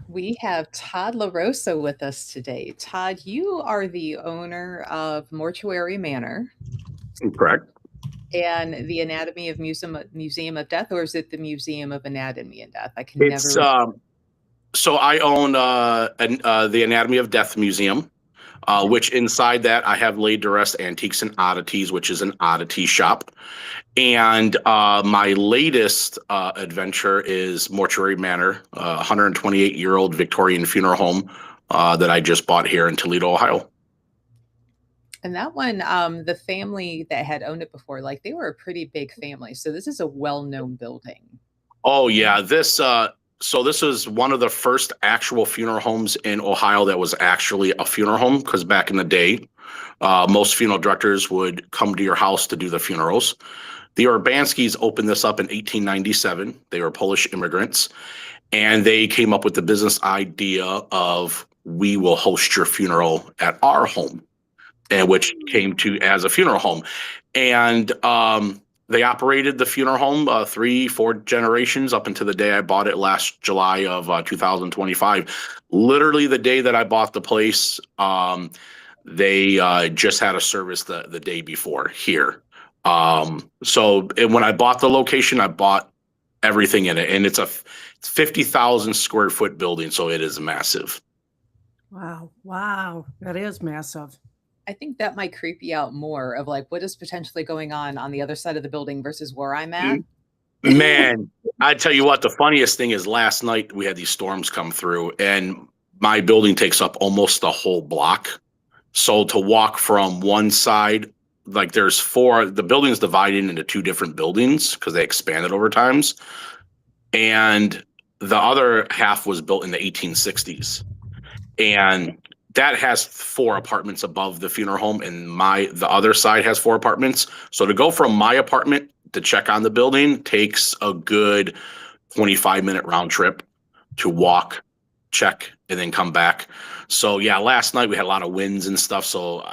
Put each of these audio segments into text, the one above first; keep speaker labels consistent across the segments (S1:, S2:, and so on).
S1: We have Todd LaRosa with us today. Todd, you are the owner of Mortuary Manor
S2: Correct.
S1: and the Anatomy of Museum of Death, or is it the Museum of Anatomy and Death? I can
S2: It's
S1: never.
S2: so I own the Anatomy of Death Museum, which inside that I have laid to rest antiques and oddities, which is an oddity shop. And my latest adventure is Mortuary Manor, 128-year-old Victorian funeral home that I just bought here in Toledo, Ohio.
S1: And that one, the family that had owned it before, like they were a pretty big family. So this is a well-known building.
S2: Oh yeah, this is one of the first actual funeral homes in Ohio that was actually a funeral home because back in the day, most funeral directors would come to your house to do the funerals. The Urbanskis opened this up in 1897. They were Polish immigrants, and they came up with the business idea of we will host your funeral at our home, and which came to as a funeral home. And they operated the funeral home 3, 4 generations up until the day I bought it last July of 2025. Literally the day that I bought the place, they just had a service the day before here. So when I bought the location, I bought everything in it, and it's 50,000 square foot building, so it is massive.
S3: Wow. Wow. That is massive.
S1: I think that might creep you out more of like what is potentially going on the other side of the building versus where I'm at.
S2: Man, I tell you what, the funniest thing is last night we had these storms come through, and my building takes up almost the whole block. So to walk from one side, like the building is divided into two different buildings because they expanded over times. And the other half was built in the 1860s. And that has 4 apartments above the funeral home, and the other side has 4 apartments. So to go from my apartment to check on the building takes a good 25-minute round trip to walk, check, and then come back. So yeah, last night we had a lot of winds and stuff. So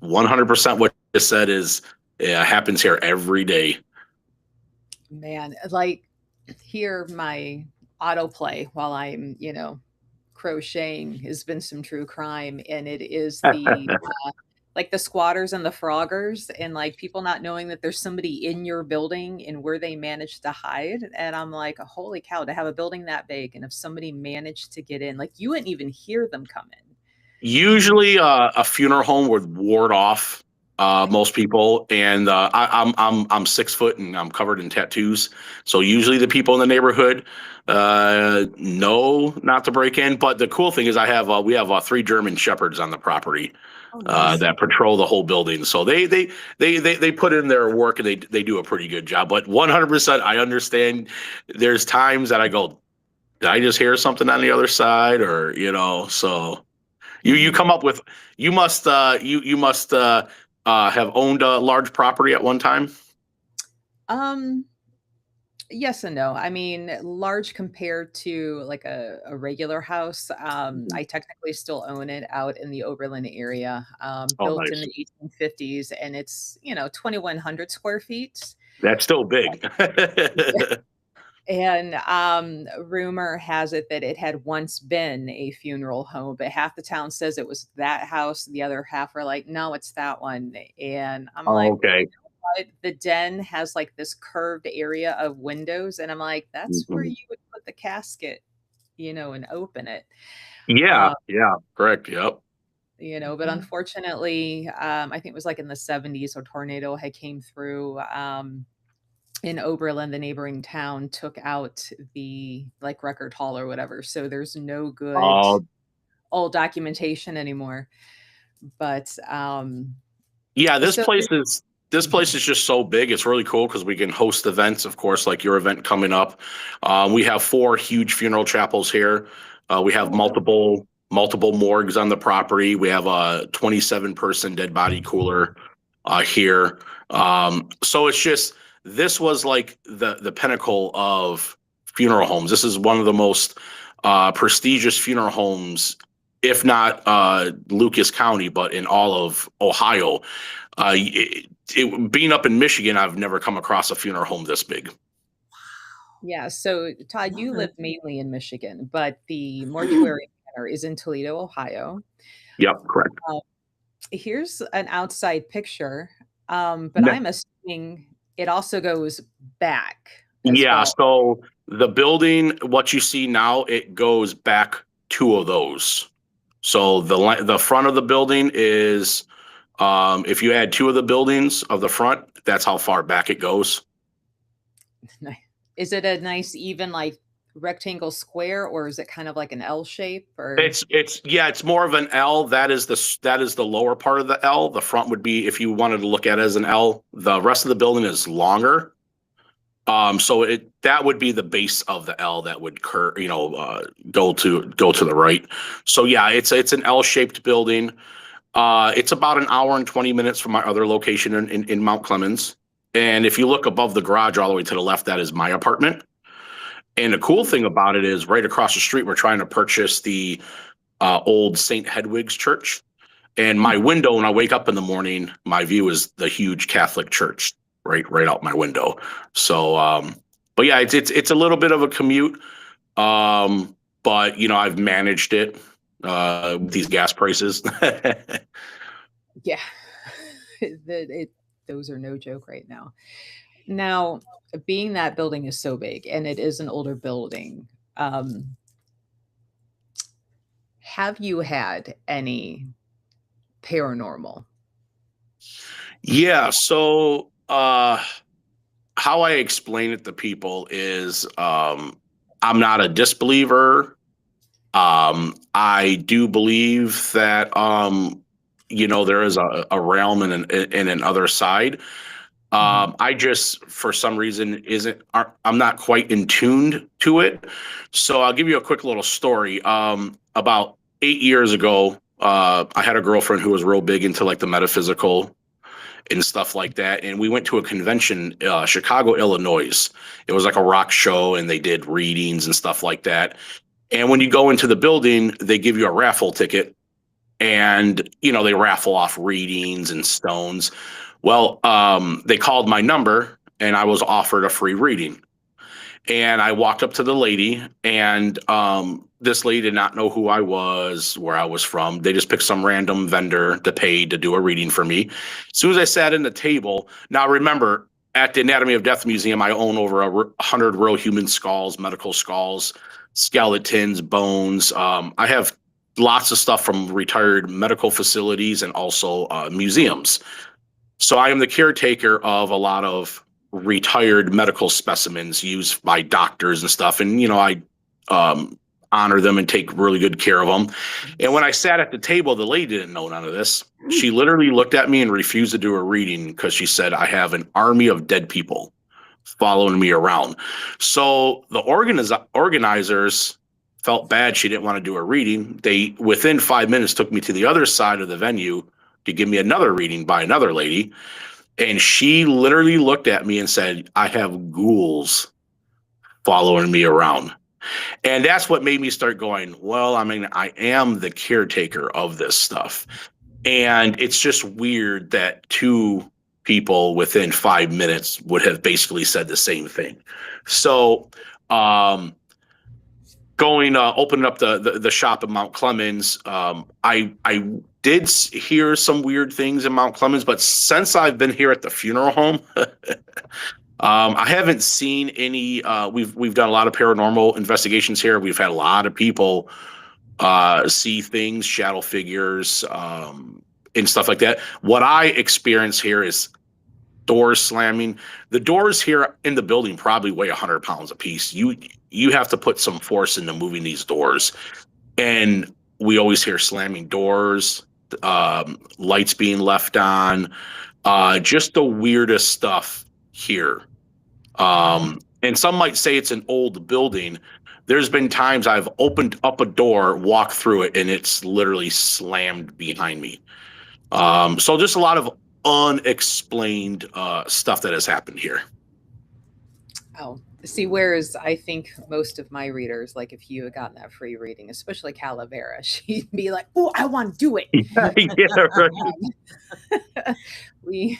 S2: 100% what you said is happens here every day.
S1: Man, like here my autoplay while I'm, crocheting has been some true crime, and it is the like the squatters and the froggers and like people not knowing that there's somebody in your building and where they managed to hide. And I'm like, holy cow, to have a building that big and if somebody managed to get in, like you wouldn't even hear them come in.
S2: Usually, a funeral home would ward off most people, and I'm 6 foot and I'm covered in tattoos. So usually the people in the neighborhood know not to break in. But the cool thing is, we have 3 German shepherds on the property
S3: Oh, nice.
S2: that patrol the whole building. So they put in their work and they do a pretty good job. But 100%, I understand. There's times that I go, did I just hear something on the other side, or so. You come up with you must have owned a large property at one time.
S1: Um, yes and no. I mean, large compared to like a regular house. I technically still own it out in the Oberlin area,
S2: Oh,
S1: built in
S2: nice.
S1: the 1850s, and it's 2,100 square feet.
S2: That's still big.
S1: And rumor has it that it had once been a funeral home, but half the town says it was that house. The other half are like, no, it's that one. And I'm
S2: Oh,
S1: like,
S2: okay.
S1: but the den has like this curved area of windows, and I'm like, that's where
S2: Mhm.
S1: you would put the casket, and open it.
S2: Yeah,
S1: Uh,
S2: yeah, correct. Yep.
S1: but unfortunately, I think it was like in the 70s, a tornado had came through. In Oberlin, the neighboring town took out the like record hall or whatever. So there's no good
S2: Uh,
S1: old documentation anymore. But
S2: yeah,
S1: so
S2: this place is just so big. It's really cool because we can host events, of course, like your event coming up. We have 4 huge funeral chapels here. We have
S3: Oh, wow.
S2: multiple morgues on the property. We have a 27-person dead body cooler here. So it's just this was like the pinnacle of funeral homes. This is one of the most prestigious funeral homes, if not Lucas County, but in all of Ohio. Being up in Michigan, I've never come across a funeral home this big.
S1: Yeah. So, Todd, you
S3: Love
S1: live
S3: it.
S1: mainly in Michigan, but the Mortuary Manor is in Toledo, Ohio.
S2: Yep, correct.
S1: Uh, Here's an outside picture, but
S2: No.
S1: I'm assuming it also goes back as
S2: Yeah,
S1: well.
S2: so the building, what you see now, it goes back two of those. So the front of the building is, if you add two of the buildings of the front, that's how far back it goes.
S1: Is it a nice, even like rectangle square, or is it kind of like an L shape? Or
S2: It's more of an L. That is the lower part of the L. The front would be, if you wanted to look at it as an L. The rest of the building is longer. So that would be the base of the L that would go to the right. So yeah, it's an L-shaped building. It's about an hour and 20 minutes from my other location in Mount Clemens. And if you look above the garage all the way to the left, that is my apartment. And the cool thing about it is right across the street, we're trying to purchase the old St. Hedwig's Church. And my window, when I wake up in the morning, my view is the huge Catholic church right out my window. So, but yeah, it's a little bit of a commute. But I've managed it with these gas prices.
S1: yeah, those are no joke right now. Now, being that building is so big and it is an older building, have you had any paranormal?
S2: Yeah, so how I explain it to people is I'm not a disbeliever. I do believe that there is a realm and an other side. I just, for some reason, I'm not quite in tuned to it. So I'll give you a quick little story. About 8 years ago, I had a girlfriend who was real big into like the metaphysical and stuff like that. And we went to a convention, Chicago, Illinois. It was like a rock show, and they did readings and stuff like that. And when you go into the building, they give you a raffle ticket, and they raffle off readings and stones. Well, they called my number, and I was offered a free reading. And I walked up to the lady, and this lady did not know who I was, where I was from. They just picked some random vendor to pay to do a reading for me. As soon as I sat in the table, now remember, at the Anatomy of Death Museum, I own over 100 real human skulls, medical skulls, skeletons, bones. I have lots of stuff from retired medical facilities and also museums. So I am the caretaker of a lot of retired medical specimens used by doctors and stuff. And, I honor them and take really good care of them. And when I sat at the table, the lady didn't know none of this. She literally looked at me and refused to do a reading because she said, I have an army of dead people following me around. So the organizers felt bad. She didn't want to do a reading. They, within 5 minutes, took me to the other side of the venue to give me another reading by another lady. And she literally looked at me and said, I have ghouls following me around. And that's what made me start going, well, I mean, I am the caretaker of this stuff. And it's just weird that two people within 5 minutes would have basically said the same thing. So, opening up the shop in Mount Clemens, I did hear some weird things in Mount Clemens, but since I've been here at the funeral home, I haven't seen any. We've done a lot of paranormal investigations here. We've had a lot of people see things, shadow figures, and stuff like that. What I experience here is doors slamming. The doors here in the building probably weigh 100 pounds a piece. You have to put some force into moving these doors, and we always hear slamming doors, lights being left on, just the weirdest stuff here. And some might say it's an old building. There's been times I've opened up a door, walked through it, and it's literally slammed behind me. So just a lot of unexplained stuff that has happened here.
S1: Oh, see, whereas I think most of my readers, like if you had gotten that free reading, especially Calavera, she'd be like, "Oh, I want to do it."
S2: Yeah, right.
S1: we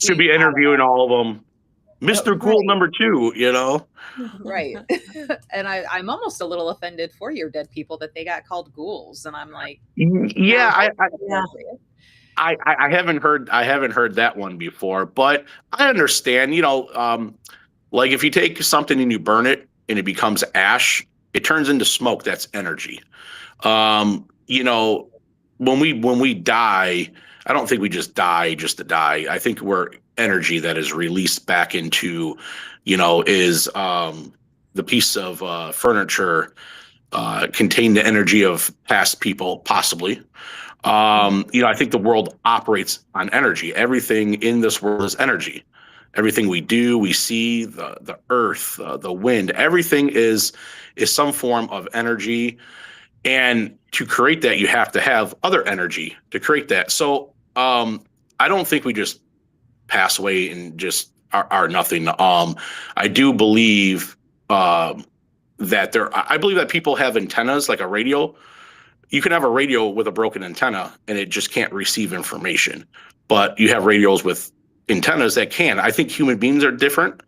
S2: Should be interviewing all of them. Mr. Cool
S1: Right,
S2: number two, you know?
S1: right. And I'm almost a little offended for your dead people that they got called ghouls, and I'm like,
S2: Yeah,
S1: how
S3: Yeah.
S1: appropriate.
S2: I haven't heard that one before, but I understand, like if you take something and you burn it and it becomes ash, it turns into smoke. That's energy. You know, when we die, I don't think we just die just to die. I think we're energy that is released back into, is the piece of furniture contain the energy of past people, possibly. I think the world operates on energy. Everything in this world is energy. Everything we do, we see, the earth, the wind, everything is some form of energy. And to create that, you have to have other energy to create that. So I don't think we just pass away and just are nothing. I do believe I believe that people have antennas like a radio. You can have a radio with a broken antenna and it just can't receive information. But you have radios with antennas that can. I think human beings are different.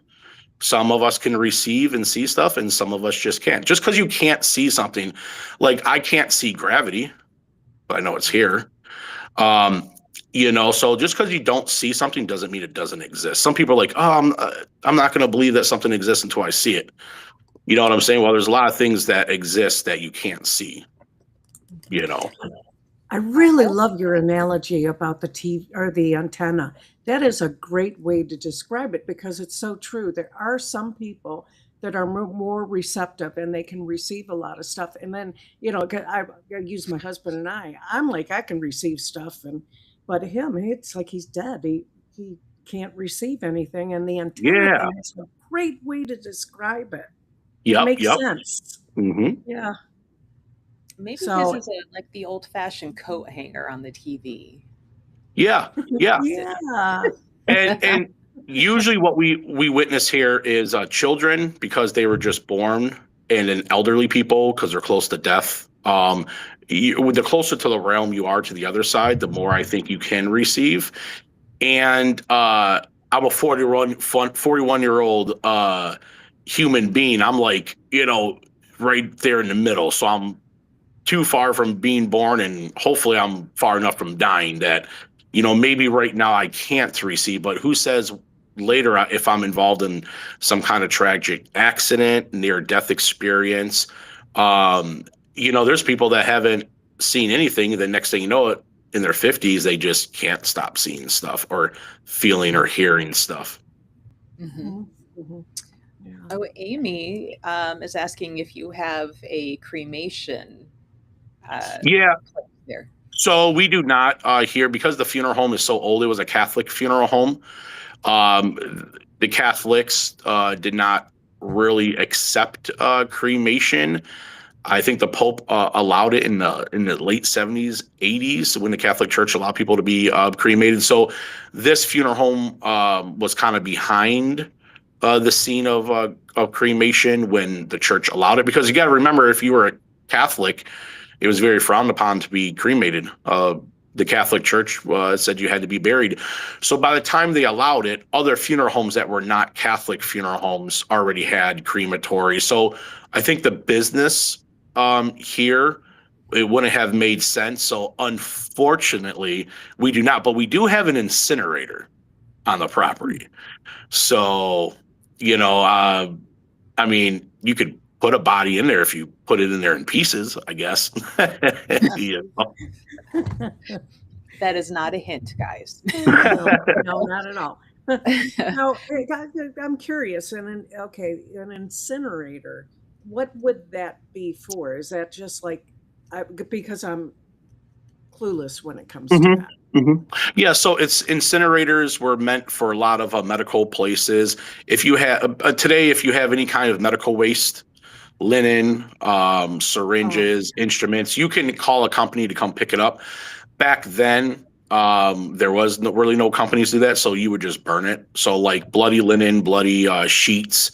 S2: Some of us can receive and see stuff, and some of us just can't. Just because you can't see something, like I can't see gravity, but I know it's here. Um, so just because you don't see something doesn't mean it doesn't exist. Some people are like, oh, I'm not going to believe that something exists until I see it. You know what I'm saying? Well, there's a lot of things that exist that you can't see. You know.
S3: I really love your analogy about the TV or the antenna. That is a great way to describe it because it's so true. There are some people that are more receptive and they can receive a lot of stuff. And then, 'cause I use my husband and I'm like, I can receive stuff. But him, it's like he's dead. He can't receive anything. And the antenna
S2: Yeah.
S3: thing is a great way to describe it. It
S2: Yep.
S3: makes
S2: Yep.
S3: sense.
S2: Mm-hmm.
S3: Yeah.
S1: Maybe
S3: So,
S1: his is like the old-fashioned coat hanger on the TV.
S2: Yeah. Yeah.
S3: yeah.
S2: And usually what we witness here is children because they were just born, and then elderly people because they're close to death. The closer to the realm you are to the other side, the more I think you can receive. And I'm a 41-year-old human being. I'm like, right there in the middle. So I'm too far from being born, and hopefully I'm far enough from dying that maybe right now I can't receive, but who says later if I'm involved in some kind of tragic accident, near death experience. There's people that haven't seen anything, the next thing you know it, in their 50s they just can't stop seeing stuff or feeling or hearing stuff.
S1: Mm-hmm.
S3: Mhm. Yeah.
S1: Oh, Amy is asking if you have a cremation
S2: Yeah.
S1: place there.
S2: So we do not here, because the funeral home is so old. It was a Catholic funeral home. The Catholics did not really accept cremation. I think the Pope allowed it in the late 70s, 80s, when the Catholic Church allowed people to be cremated. So this funeral home was kind of behind the scene of cremation when the church allowed it. Because you got to remember, if you were a Catholic, it was very frowned upon to be cremated. The Catholic Church said you had to be buried. So by the time they allowed it, other funeral homes that were not Catholic funeral homes already had crematory. So I think the business here, it wouldn't have made sense. So unfortunately, we do not. But we do have an incinerator on the property. So, I mean, you could put a body in there if you put it in there in pieces, I guess. You know?
S1: That is not a hint, guys.
S3: No, not at all. Now, I'm curious. An incinerator. What would that be for? Is that just like because I'm clueless when it comes to
S2: Mhm.
S3: that?
S2: Yeah, so incinerators were meant for a lot of medical places. If you have today, if you have any kind of medical waste, linen, syringes, instruments, you can call a company to come pick it up. Back then, there was really no companies do that, so you would just burn it. So like bloody linen, bloody sheets,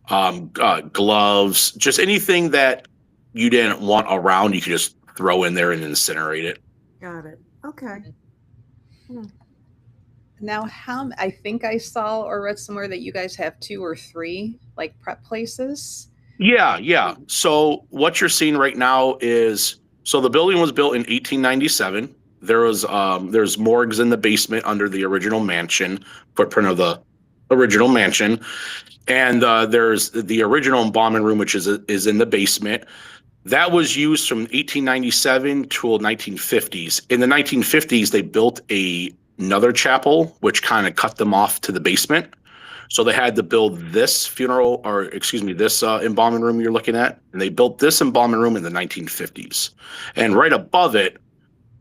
S2: gloves, just anything that you didn't want around, you could just throw in there and incinerate it.
S3: Got it. Okay. Hmm.
S1: Now, I think I saw or read somewhere that you guys have 2 or 3, like, prep places?
S2: Yeah, yeah. So what you're seeing right now is so the building was built in 1897. There's morgues in the basement under the original mansion footprint of the original mansion, and there's the original embalming room, which is in the basement. That was used from 1897 to 1950s. In the 1950s, they built another chapel, which kind of cut them off to the basement. So they had to build this this embalming room you're looking at, and they built this embalming room in the 1950s. And right above it,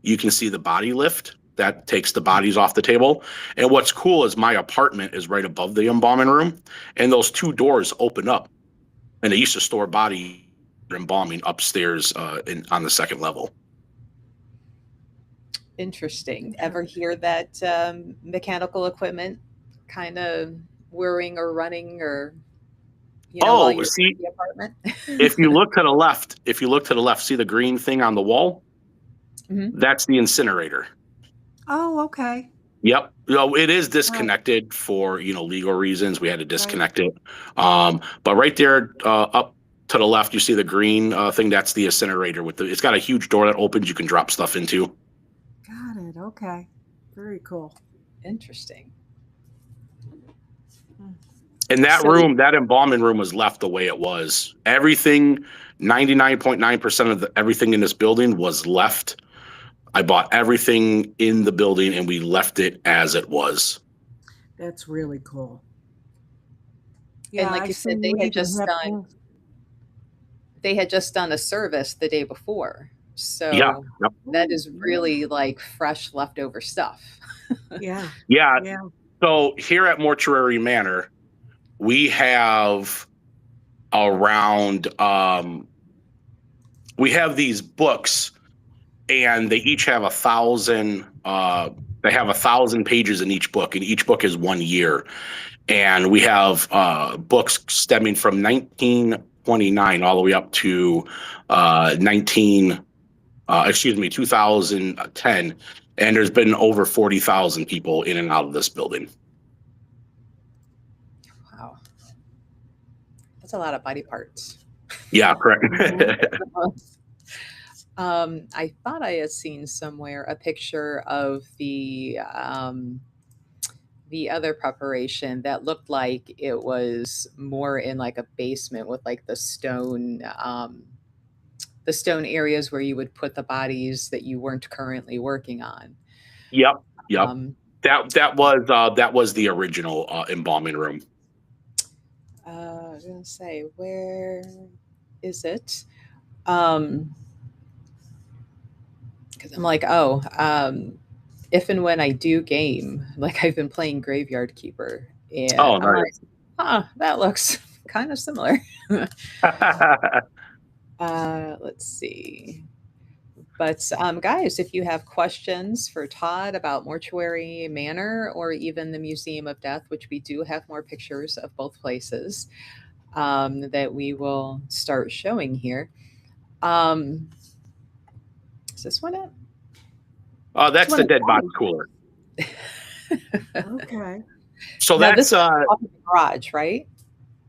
S2: you can see the body lift that takes the bodies off the table. And what's cool is my apartment is right above the embalming room, and those two doors open up, and they used to store body embalming upstairs on the second level.
S1: Interesting. Ever hear that mechanical equipment kind of whirring or running or, while
S2: Oh,
S1: you're in
S2: see,
S1: the apartment?
S2: if you look to the left, see the green thing on the wall?
S1: Mhm.
S2: That's the incinerator.
S3: Oh, okay.
S2: Yep. No, it is
S3: Right.
S2: disconnected for, legal reasons. We had to
S3: Right.
S2: disconnect it. But right there, up to the left, you see the green thing. That's the incinerator it's got a huge door that opens. You can drop stuff into.
S3: Got it. Okay. Very cool.
S1: Interesting.
S2: And that
S1: So,
S2: room, that embalming room was left the way it was. Everything, 99.9% of everything in this building was left. I bought everything in the building and we left it as it was.
S3: That's really cool.
S1: and
S3: Yeah,
S1: like
S3: I
S1: you
S3: see
S1: said,
S3: you even have things.
S1: they had just done a service the day before.
S2: Yeah.
S1: So
S2: Yep.
S1: that
S3: Oh,
S1: is really like fresh leftover stuff.
S3: yeah.
S2: Yeah.
S3: Yeah.
S2: So here at Mortuary Manor, we have around we have these books, and they each have 1,000 they have 1,000 pages in each book, and each book is 1 year. And we have books stemming from 1929 all the way up to 2010. And there's been over 40,000 people in and out of this building.
S1: Wow. That's a lot of body parts.
S2: Yeah, correct.
S1: I thought I had seen somewhere a picture of the other preparation that looked like it was more in like a basement with like the stone areas where you would put the bodies that you weren't currently working on.
S2: Yep, yep.
S1: Um,
S2: That was the original embalming room.
S1: I was gonna say, where is it? Um, because I'm like, oh, if and when I do game, like I've been playing Graveyard Keeper, and
S2: Oh,
S1: I'm like,
S2: nice.
S1: that looks kind of similar. Let's see. But guys, if you have questions for Todd about Mortuary Manor or even the Museum of Death, which we do have more pictures of both places that we will start showing here. Um, is this one it?
S2: That's the dead body cooler.
S3: Okay.
S2: So
S1: Now this
S2: that's
S1: is off of the garage, right?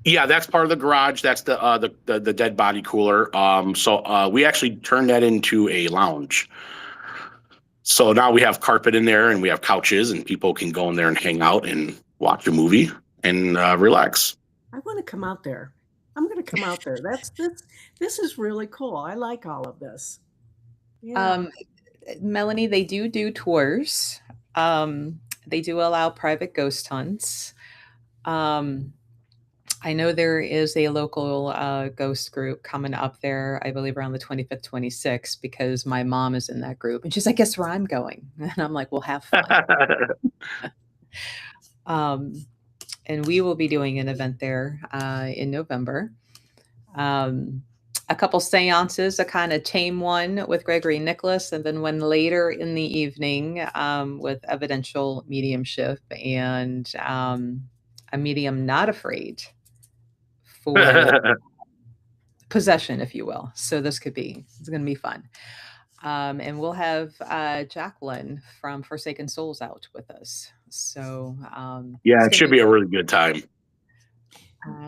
S2: yeah, that's part of the garage. That's the dead body cooler. So we actually turned that into a lounge. So now we have carpet in there, and we have couches, and people can go in there and hang out and watch a movie and relax.
S3: I want to come out there. I'm going to come out there. This is really cool. I like all of this. Yeah.
S1: Um, Melanie, they do tours. They do allow private ghost hunts. Um, I know there is a local ghost group coming up there, I believe around the 25th, 26th, because my mom is in that group. And she's like, guess where I'm going? And I'm like, well, have fun. Um, and we will be doing an event there in November. A couple seances, a kind of tame one with Gregory Nicholas, and then one later in the evening with evidential mediumship and a medium not afraid for possession, if you will. So it's going to be fun. And we'll have Jacqueline from Forsaken Souls out with us. So
S2: Yeah,
S1: it's
S2: it
S1: going to
S2: should
S1: be
S2: be a really good time.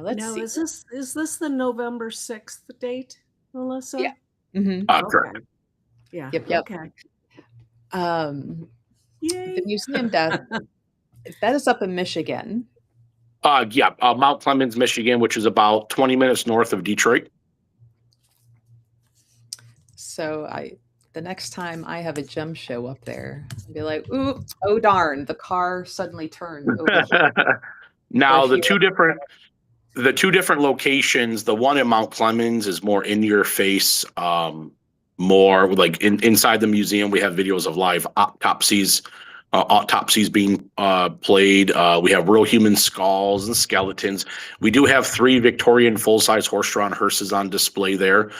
S1: let's
S3: Now,
S1: see.
S3: is this the November 6th date,
S1: Yeah.
S3: Melissa?
S2: Correct.
S3: Okay. Yeah.
S1: Yep. Yep.
S3: Okay.
S1: The
S3: Yay.
S1: museum desk that is up in Michigan.
S2: Yeah, Mount Clemens, Michigan, which is about 20 minutes north of Detroit.
S1: So the next time I have a gem show up there, I'll be like, ooh, oh darn, the car suddenly turned over here or
S2: Now,
S1: here.
S2: the two different locations, the one at Mount Clemens is more in your face, more like inside the museum. We have videos of live autopsies being played. We have real human skulls and skeletons. We do have 3 Victorian full-size horse-drawn hearses on display there.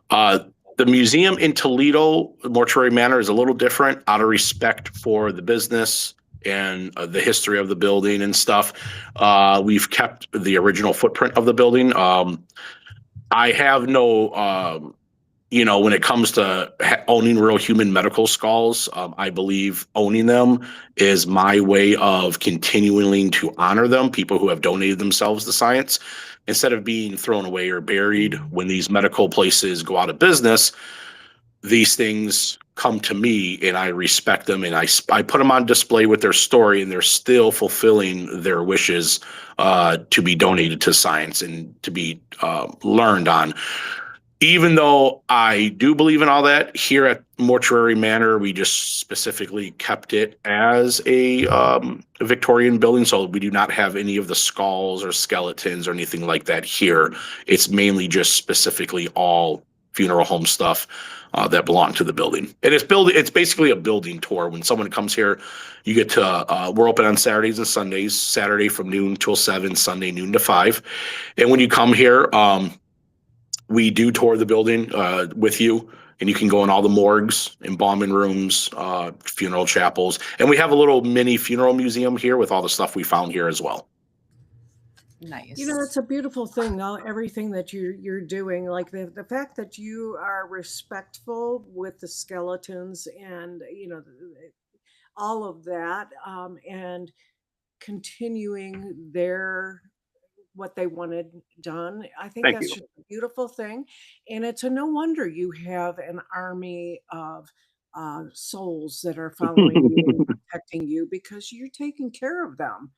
S2: The museum in Toledo, Mortuary Manor, is a little different out of respect for the business and the history of the building and stuff. We've kept the original footprint of the building. I have no, when it comes to owning real human medical skulls, I believe owning them is my way of continuing to honor them, people who have donated themselves to science, instead of being thrown away or buried. When these medical places go out of business, these things come to me and I respect them, and I put them on display with their story, and they're still fulfilling their wishes to be donated to science and to be learned on. Even though I do believe in all that, here at Mortuary Manor, we just specifically kept it as a Victorian building. So we do not have any of the skulls or skeletons or anything like that here. It's mainly just specifically all funeral home stuff that belong to the building. And it's basically a building tour. When someone comes here, you get to, we're open on Saturdays and Sundays, Saturday from noon till 7, Sunday noon to 5. And when you come here, we do tour the building with you, and you can go in all the morgues, embalming rooms, funeral chapels, and we have a little mini funeral museum here with all the stuff we found here as well.
S1: Nice.
S3: It's a beautiful thing, everything that you're doing, like the fact that you are respectful with the skeletons and, all of that, and continuing what they wanted done. I think
S2: Thank
S3: that's
S2: you.
S3: just a beautiful thing. And it's a no wonder you have an army of souls that are following you and protecting you, because you're taking care of them.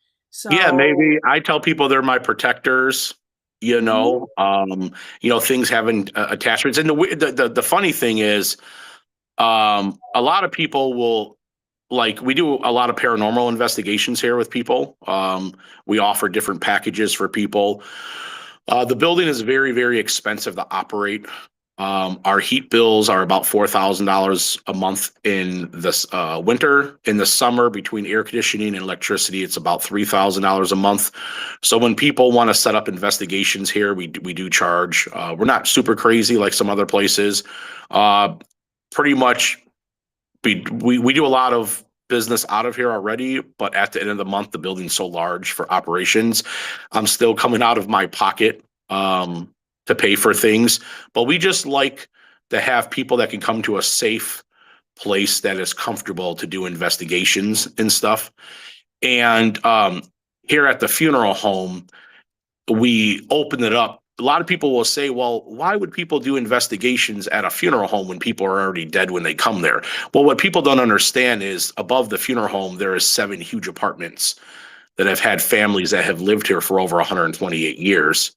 S2: Yeah,
S3: So,
S2: maybe I tell people they're my protectors.
S3: mhm.
S2: Things having attachments, and the funny thing is, a lot of people will, like, we do a lot of paranormal investigations here with people. We offer different packages for people. The building is very, very expensive to operate. Our heat bills are about $4,000 a month in this winter. In the summer, between air conditioning and electricity, it's about $3,000 a month. So when people want to set up investigations here, we do charge. We're not super crazy like some other places. Pretty much, we do a lot of business out of here already, but at the end of the month, the building's so large for operations, I'm still coming out of my pocket to pay for things. But we just like to have people that can come to a safe place that is comfortable to do investigations and stuff. And here at the funeral home, we open it up. A lot of people will say, well, why would people do investigations at a funeral home when people are already dead when they come there? Well, what people don't understand is above the funeral home, there is 7 huge apartments that have had families that have lived here for over 128 years.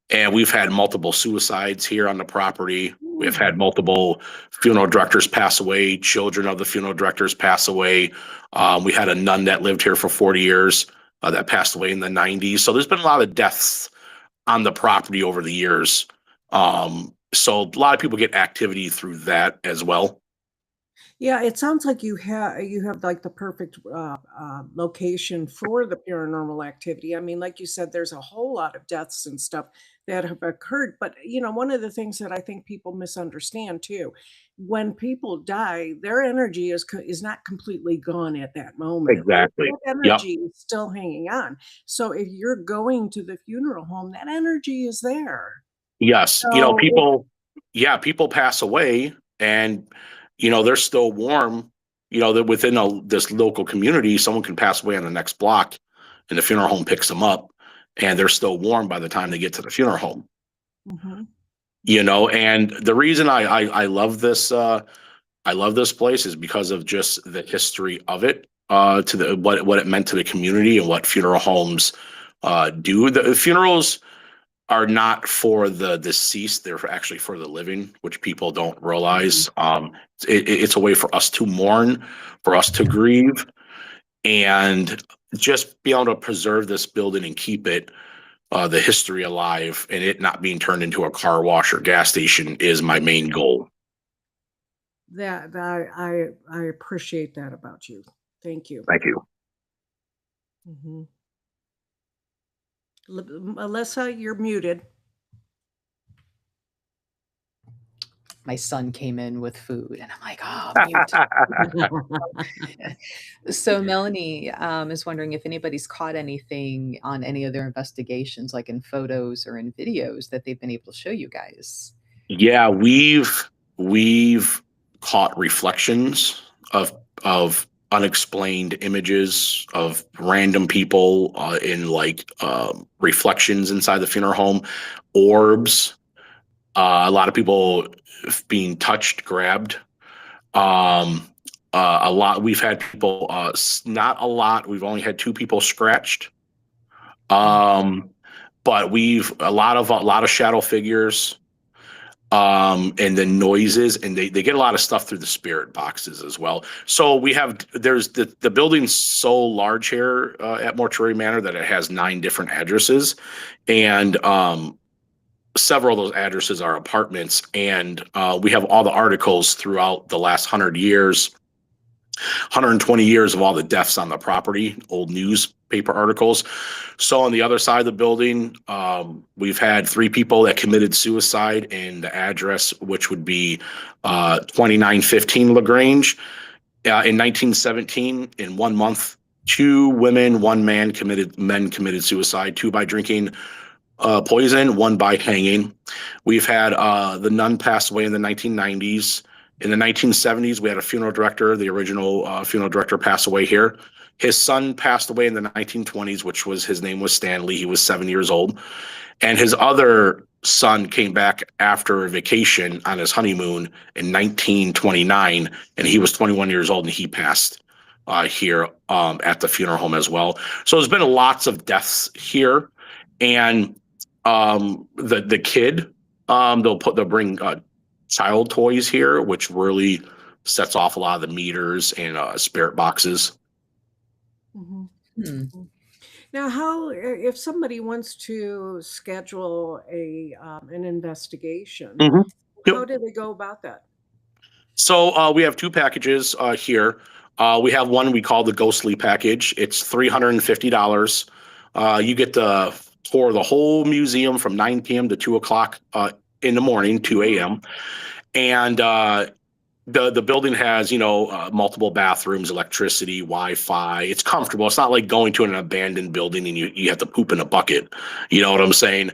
S2: And we've had multiple suicides here on the property. We've had multiple funeral directors pass away, children of the funeral directors pass away. We had a nun that lived here for 40 years that passed away in the 90s. So there's been a lot of deaths on the property over the years. So a lot of people get activity through that as well.
S3: Yeah, it sounds like you have like the perfect location for the paranormal activity. I mean, like you said, there's a whole lot of deaths and stuff that have occurred. But one of the things that I think people misunderstand too, when people die, their energy is not completely gone at that moment.
S2: Exactly.
S3: That
S2: Yep.
S3: energy is still hanging on. So if you're going to the funeral home, that energy is there.
S2: Yes.
S3: So
S2: People pass away, and they're still warm, that within this local community, someone can pass away on the next block, and the funeral home picks them up, and they're still warm by the time they get to the funeral home.
S3: Mhm.
S2: And the reason I love this place is because of just the history of it, to the what it meant to the community and what funeral homes do. The funerals are not for the deceased; they're actually for the living, which people don't realize. It's a way for us to mourn, for us to grieve, and just be able to preserve this building and keep it, the history alive, and it not being turned into a car wash or gas station is my main goal.
S3: That I appreciate that about you. Thank you.
S2: Thank you.
S3: Mhm. Melissa, you're muted.
S1: My son came in with food, and I'm like, "Oh, mute." So Melanie, is wondering if anybody's caught anything on any of their investigations, like in photos or in videos that they've been able to show you guys.
S2: Yeah, we've caught reflections of unexplained images of random people, in like, reflections inside the funeral home, orbs, a lot of people being touched, grabbed. Um, a lot. We've had people, not a lot. We've only had two people scratched. Um, but we've a lot of shadow figures, and then noises, and they get a lot of stuff through the spirit boxes as well. So there's the building's so large here, at Mortuary Manor, that it has 9 different addresses, and several of those addresses are apartments, and we have all the articles throughout the last 120 years of all the deaths on the property, old newspaper articles. So on the other side of the building, we've had 3 people that committed suicide in the address, which would be 2915 LaGrange. In 1917, in 1 month, 2 women, 1 man committed suicide, 2 by drinking poison, 1 by hanging. We've had the nun pass away in the 1990s. In the 1970s, we had a funeral director, the original funeral director, pass away here. His son passed away in the 1920s, his name was Stanley. He was 7 years old. And his other son came back after a vacation on his honeymoon in 1929, and he was 21 years old, and he passed here, at the funeral home as well. So there's been lots of deaths here, and the kid, they'll bring child toys here, which really sets off a lot of the meters and spirit boxes.
S3: Mhm.
S1: Hmm.
S3: Now, if somebody wants to schedule an investigation,
S2: Mhm.
S3: how
S2: Yep.
S3: do they go about that?
S2: So we have 2 packages here. We have one we call the Ghostly package. It's $350. You get to tour the whole museum from 9 p.m. to 2 o'clock in the morning, 2 a.m. And the building has, multiple bathrooms, electricity, Wi-Fi. It's comfortable. It's not like going to an abandoned building and you have to poop in a bucket. You know what I'm saying?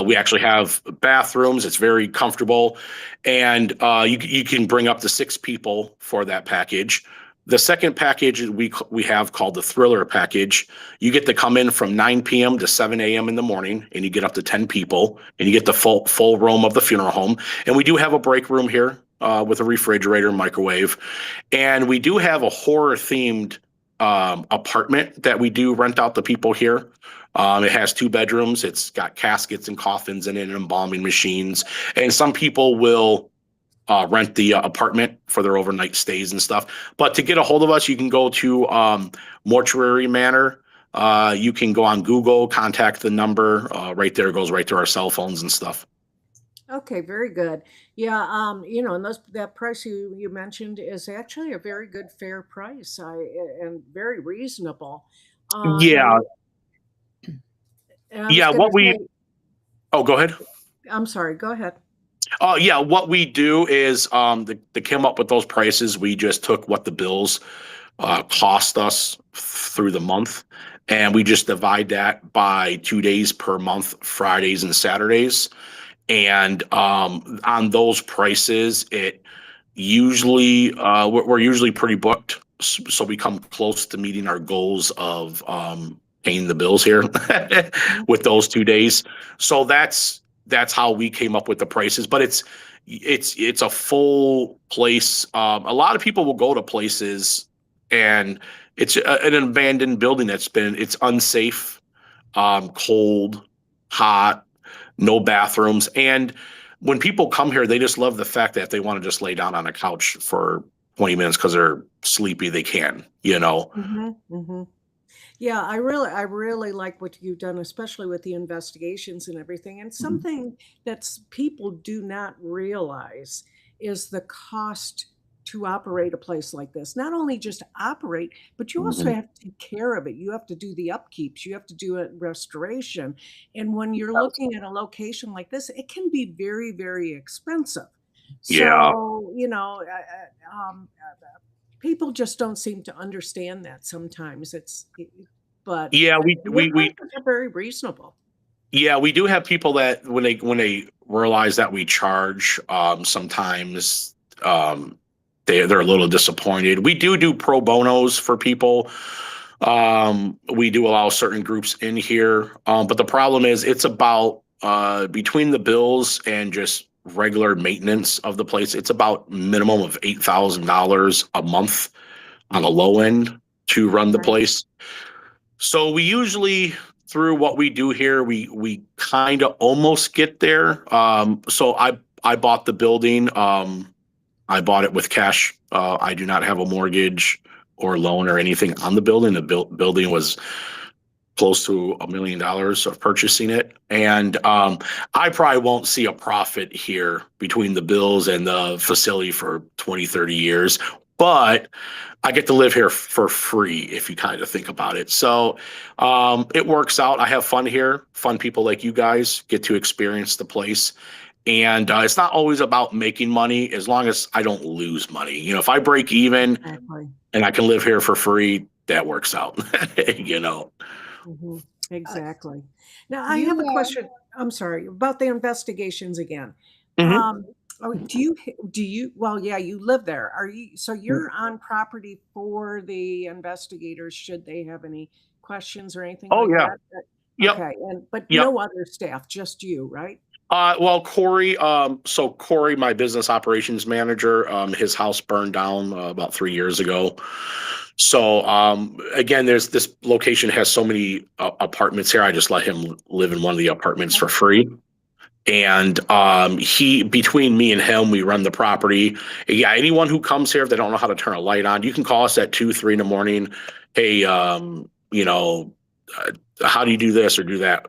S2: We actually have bathrooms. It's very comfortable, and you can bring up to 6 people for that package. The second package we have, called the Thriller package. You get to come in from 9 p.m. to 7 a.m. in the morning, and you get up to 10 people, and you get the full room of the funeral home. And we do have a break room here, with a refrigerator, microwave, and we do have a horror themed apartment that we do rent out to people here. It has 2 bedrooms. It's got caskets and coffins in it, and embalming machines. And some people will rent the apartment for their overnight stays and stuff. But to get a hold of us, you can go to Mortuary Manor. You can go on Google, contact the number right there. It goes right to our cell phones and stuff.
S3: Okay, very good. Yeah, and that price you mentioned is actually a very good, fair price. And very reasonable.
S2: Yeah,
S3: And I was
S2: yeah.
S3: going to say,
S2: Oh, go ahead.
S3: I'm sorry. Go ahead.
S2: Yeah, what we do is, they came up with those prices. We just took what the bills cost us through the month, and we just divide that by 2 days per month, Fridays and Saturdays. And on those prices, usually we're usually pretty booked, so we come close to meeting our goals of paying the bills here with those 2 days. So that's how we came up with the prices. But it's a full place. A lot of people will go to places, and it's an abandoned building it's unsafe, cold, hot, no bathrooms. And when people come here, they just love the fact that if they want to just lay down on a couch for 20 minutes because they're sleepy, they can, you know.
S3: Yeah, I really like what you've done, especially with the investigations and everything. And something that people do not realize is the cost to operate a place like this. Not only just operate, but you also
S2: Mhm.
S3: have to take care of it. You have to do the upkeeps, you have to do it restoration. And when you're looking at a location like this, it can be very, very expensive.
S2: Yeah.
S3: So, people just don't seem to understand that sometimes. But
S2: Yeah,
S3: your prices are very reasonable.
S2: yeah, we do have people that when they realize that we charge, sometimes they're a little disappointed. We do pro bonos for people. We do allow certain groups in here, but the problem is it's about between the bills and just regular maintenance of the place. It's about minimum of $8,000 a month on a low end to run the
S3: Right.
S2: place. So we usually, through what we do here, we kind of almost get there. So I bought the building. I bought it with cash. I do not have a mortgage or loan or anything on the building. The building was close to $1 million of purchasing it. And I probably won't see a profit here between the bills and the facility for 20, 30 years. But I get to live here for free if you kind of think about it. So it works out. I have fun here. Fun people like you guys get to experience the place. And it's not always about making money as long as I don't lose money. You know, if I break even
S3: Exactly.
S2: and I can live here for free, that works out, you know.
S3: Mhm.
S1: Uh,
S3: Exactly. Now, I have
S1: you
S3: a question. I'm sorry about the investigations again.
S2: Mhm.
S3: Well, yeah, you live there. So you're on property for the investigators should they have any questions or anything
S2: Oh,
S3: like
S2: yeah.
S3: that?
S2: Yep.
S3: Okay. But
S2: Yep.
S3: no other staff, just you, right?
S2: Well, Corey, so Corey, my business operations manager, his house burned down about 3 years ago. So, again, there's this location has so many apartments here. I just let him live in one of the apartments for free. And he, between me and him, we run the property. Yeah, anyone who comes here, if they don't know how to turn a light on, you can call us at 2, 3 in the morning. Hey, uh, how do you do this or do that?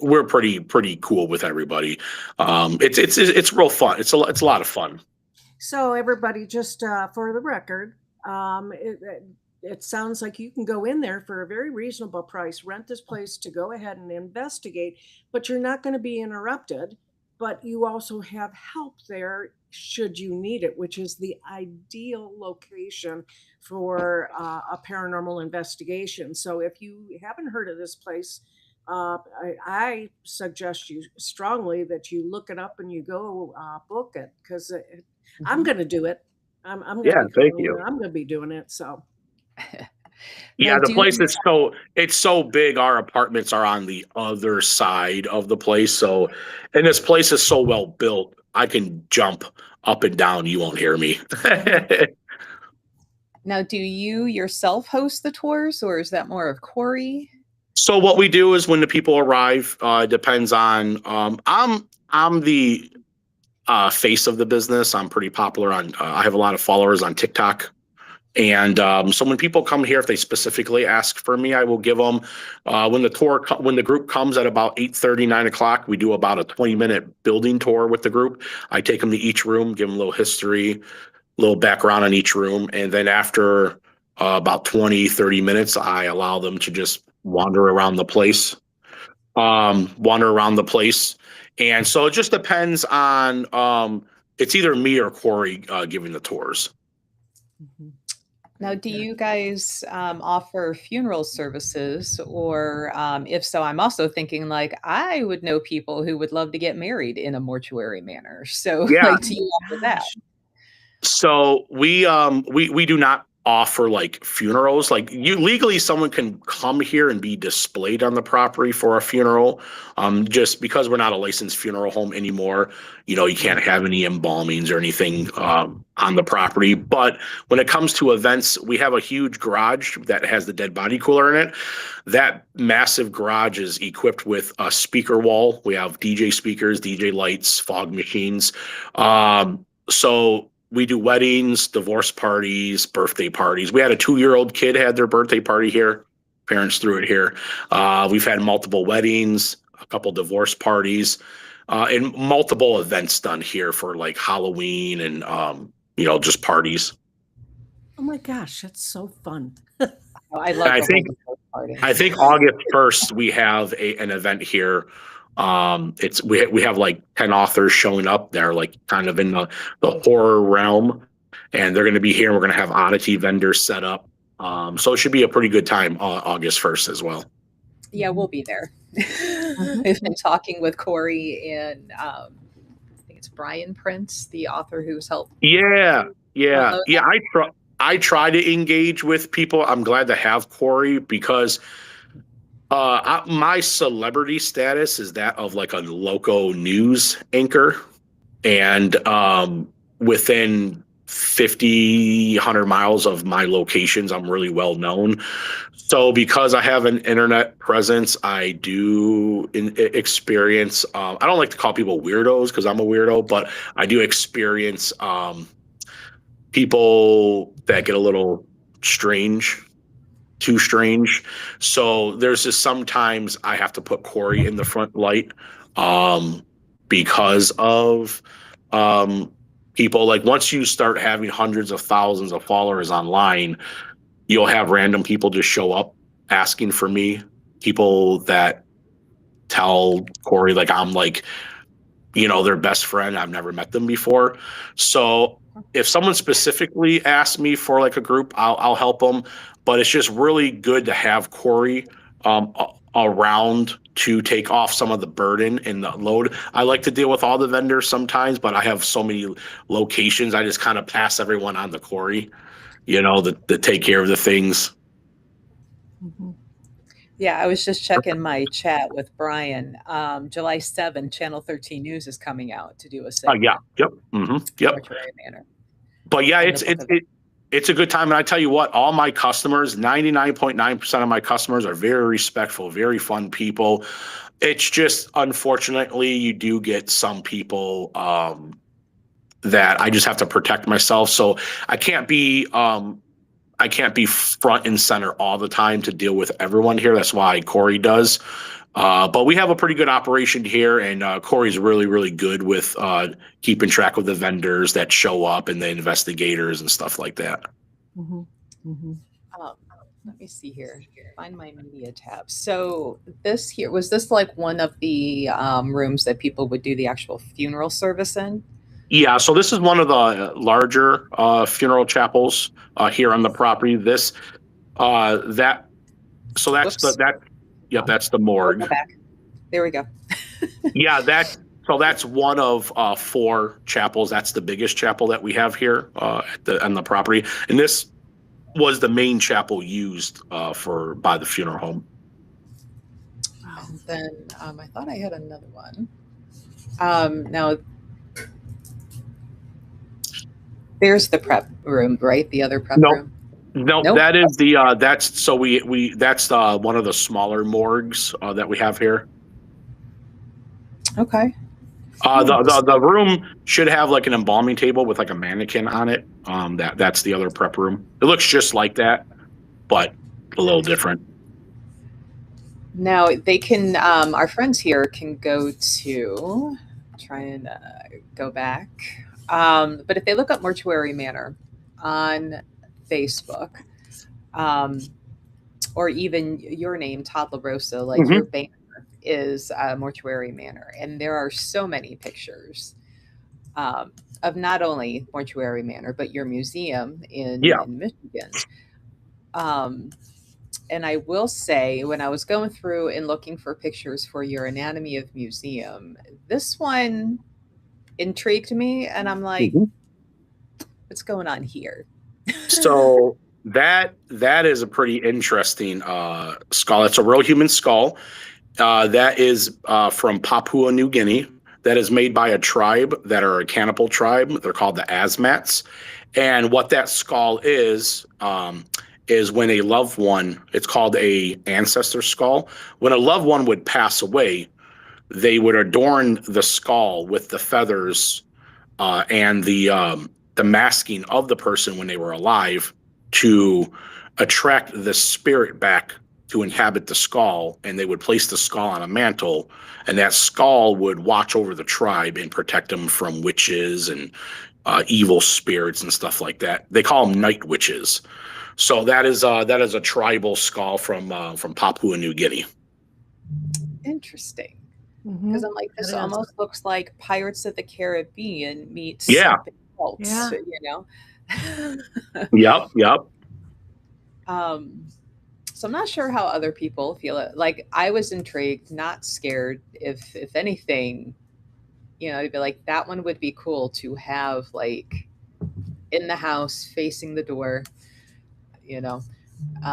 S2: We're pretty cool with everybody. It's real fun. It's a lot of fun.
S3: So everybody, just for the record, it sounds like you can go in there for a very reasonable price, rent this place to go ahead and investigate, but you're not going to be interrupted. But you also have help there should you need it, which is the ideal location for a paranormal investigation. So if you haven't heard of this place, I suggest you strongly that you look it up and you go book it because I'm
S1: Mhm.
S3: gonna do it. I'm gonna
S2: Yeah,
S3: be
S2: thank
S3: calling
S2: you.
S3: you. I'm gonna be doing it. So
S1: Now,
S2: Yeah, the
S1: do
S2: place is it's so big. Our apartments are on the other side of the place. So, and this place is so well built, I can jump up and down. You won't hear me.
S1: now do you yourself host the tours, or is that more of Corey?
S2: So what we do is when the people arrive, depends on. I'm the face of the business. I'm pretty popular on. I have a lot of followers on TikTok. And so when people come here, if they specifically ask for me, I will give them when the group comes at about 8:30, 9 o'clock, we do about a 20-minute building tour with the group. I take them to each room, give them a little history, a little background on each room. And then after about 20, 30 minutes, I allow them to just wander around the place. And so it just depends on, it's either me or Corey giving the tours.
S3: mhm,
S1: Now,
S3: very
S1: do
S3: good.
S1: you guys offer funeral services? Or if so, I'm also thinking like I would know people who would love to get married in a mortuary manor. So,
S2: Yeah,
S1: like,
S3: Oh
S1: do you
S3: my
S1: offer that?
S3: gosh.
S2: So we do not offer like funerals. Like you legally, someone can come here and be displayed on the property for a funeral. Just because we're not a licensed funeral home anymore, you can't have any embalmings or anything on the property. But when it comes to events, we have a huge garage that has the dead body cooler in it. That massive garage is equipped with a speaker wall. We have DJ speakers, DJ lights, fog machines. So we do weddings, divorce parties, birthday parties. We had a 2-year-old kid had their birthday party here. Parents threw it here. We've had multiple weddings, a couple divorce parties, and multiple events done here for like Halloween and just parties.
S3: Oh my gosh, that's so fun.
S1: Oh, I love
S2: I
S1: the
S2: think
S1: whole party.
S2: I think August 1st we have an event here. It's we have like 10 authors showing up. They're like kind of in the horror realm, and they're going to be here. We're going to have oddity vendors set up. So it should be a pretty good time August 1st as well.
S1: Yeah, we'll be there. I've been talking with Corey and I think it's Brian Prince, the author who's helped.
S2: Yeah. I try to engage with people. I'm glad to have Corey because my celebrity status is that of like a local news anchor, and within 50, 100 miles of my locations, I'm really well known. So because I have an internet presence, I do experience, I don't like to call people weirdos because I'm a weirdo, but I do experience people that get a little strange, too strange. So there's just sometimes I have to put Corey in the front light because of people. Like once you start having hundreds of thousands of followers online, you'll have random people just show up asking for me. People that tell Corey like I'm like, their best friend. I've never met them before. So if someone specifically asks me for like a group, I'll help them. But it's just really good to have Corey around to take off some of the burden and the load. I like to deal with all the vendors sometimes, but I have so many locations. I just kind of pass everyone on to Corey, to take care of the things.
S3: Mm-hmm.
S1: Yeah, I was just checking my chat with Brian. July 7th, Channel 13 News is coming out to do a segment.
S2: Yeah. Yep. Mm-hmm. Yep.
S1: Mortuary Manor.
S2: But yeah, it's a good time. And I tell you what, all my customers, 99.9% of my customers are very respectful, very fun people. It's just, unfortunately, you do get some people that I just have to protect myself. So I can't be front and center all the time to deal with everyone here. That's why Corey does. But we have a pretty good operation here, and Corey's really, really good with keeping track of the vendors that show up and the investigators and stuff like that.
S3: Mm-hmm. Mm-hmm.
S1: Let me see here. Find my media tab. So this here, was this like one of the rooms that people would do the actual funeral service in?
S2: Yeah, so this is one of the larger funeral chapels here on the property. That's the morgue.
S1: Go back. There we go.
S2: Yeah, that's one of 4 chapels. That's the biggest chapel that we have here on the property, and this was the main chapel used by the funeral home.
S1: And then I thought I had another one. Now there's the prep room, right? The other prep room.
S2: No, nope. That is that's one of the smaller morgues that we have here.
S1: Okay.
S2: The room should have like an embalming table with like a mannequin on it. That's the other prep room. It looks just like that, but a little different.
S1: Now they can, our friends here can go to, try and go back. But if they look up Mortuary Manor on Facebook, or even your name, Todd LaRosa, like your banner is Mortuary Manor. And there are so many pictures of not only Mortuary Manor, but your museum in Michigan. And I will say, when I was going through and looking for pictures for your Anatomy of Museum, this one intrigued me. And I'm like, What's going on here?
S2: So that is a pretty interesting skull. It's a real human skull. That is from Papua New Guinea. That is made by a tribe that are a cannibal tribe. They're called the Asmats. And what that skull is when a loved one, it's called a ancestor skull. When a loved one would pass away, they would adorn the skull with the feathers and the masking of the person when they were alive to attract the spirit back to inhabit the skull, and they would place the skull on a mantle, and that skull would watch over the tribe and protect them from witches and evil spirits and stuff like that. They call them night witches. So that is a tribal skull from Papua New Guinea.
S1: Interesting.
S3: Mhm.
S1: Because I'm like, this
S3: That is.
S1: almost looks like Pirates of the Caribbean meets
S2: Yeah.
S1: something else,
S3: Yeah.
S1: you know?
S2: Yep.
S1: So I'm not sure how other people feel it. Like I was intrigued, not scared. If anything, you know, I'd be like, that one would be cool to have like in the house facing the door, you know.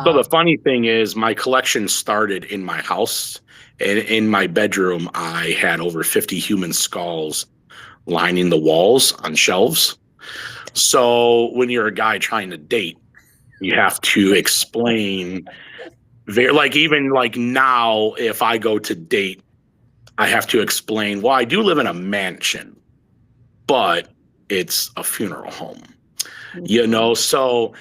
S2: So the funny thing is, my collection started in my house, and in my bedroom, I had over 50 human skulls lining the walls on shelves. So when you're a guy trying to date, you have to explain even like now, if I go to date, I have to explain, well, I do live in a mansion, but it's a funeral home, you know? So,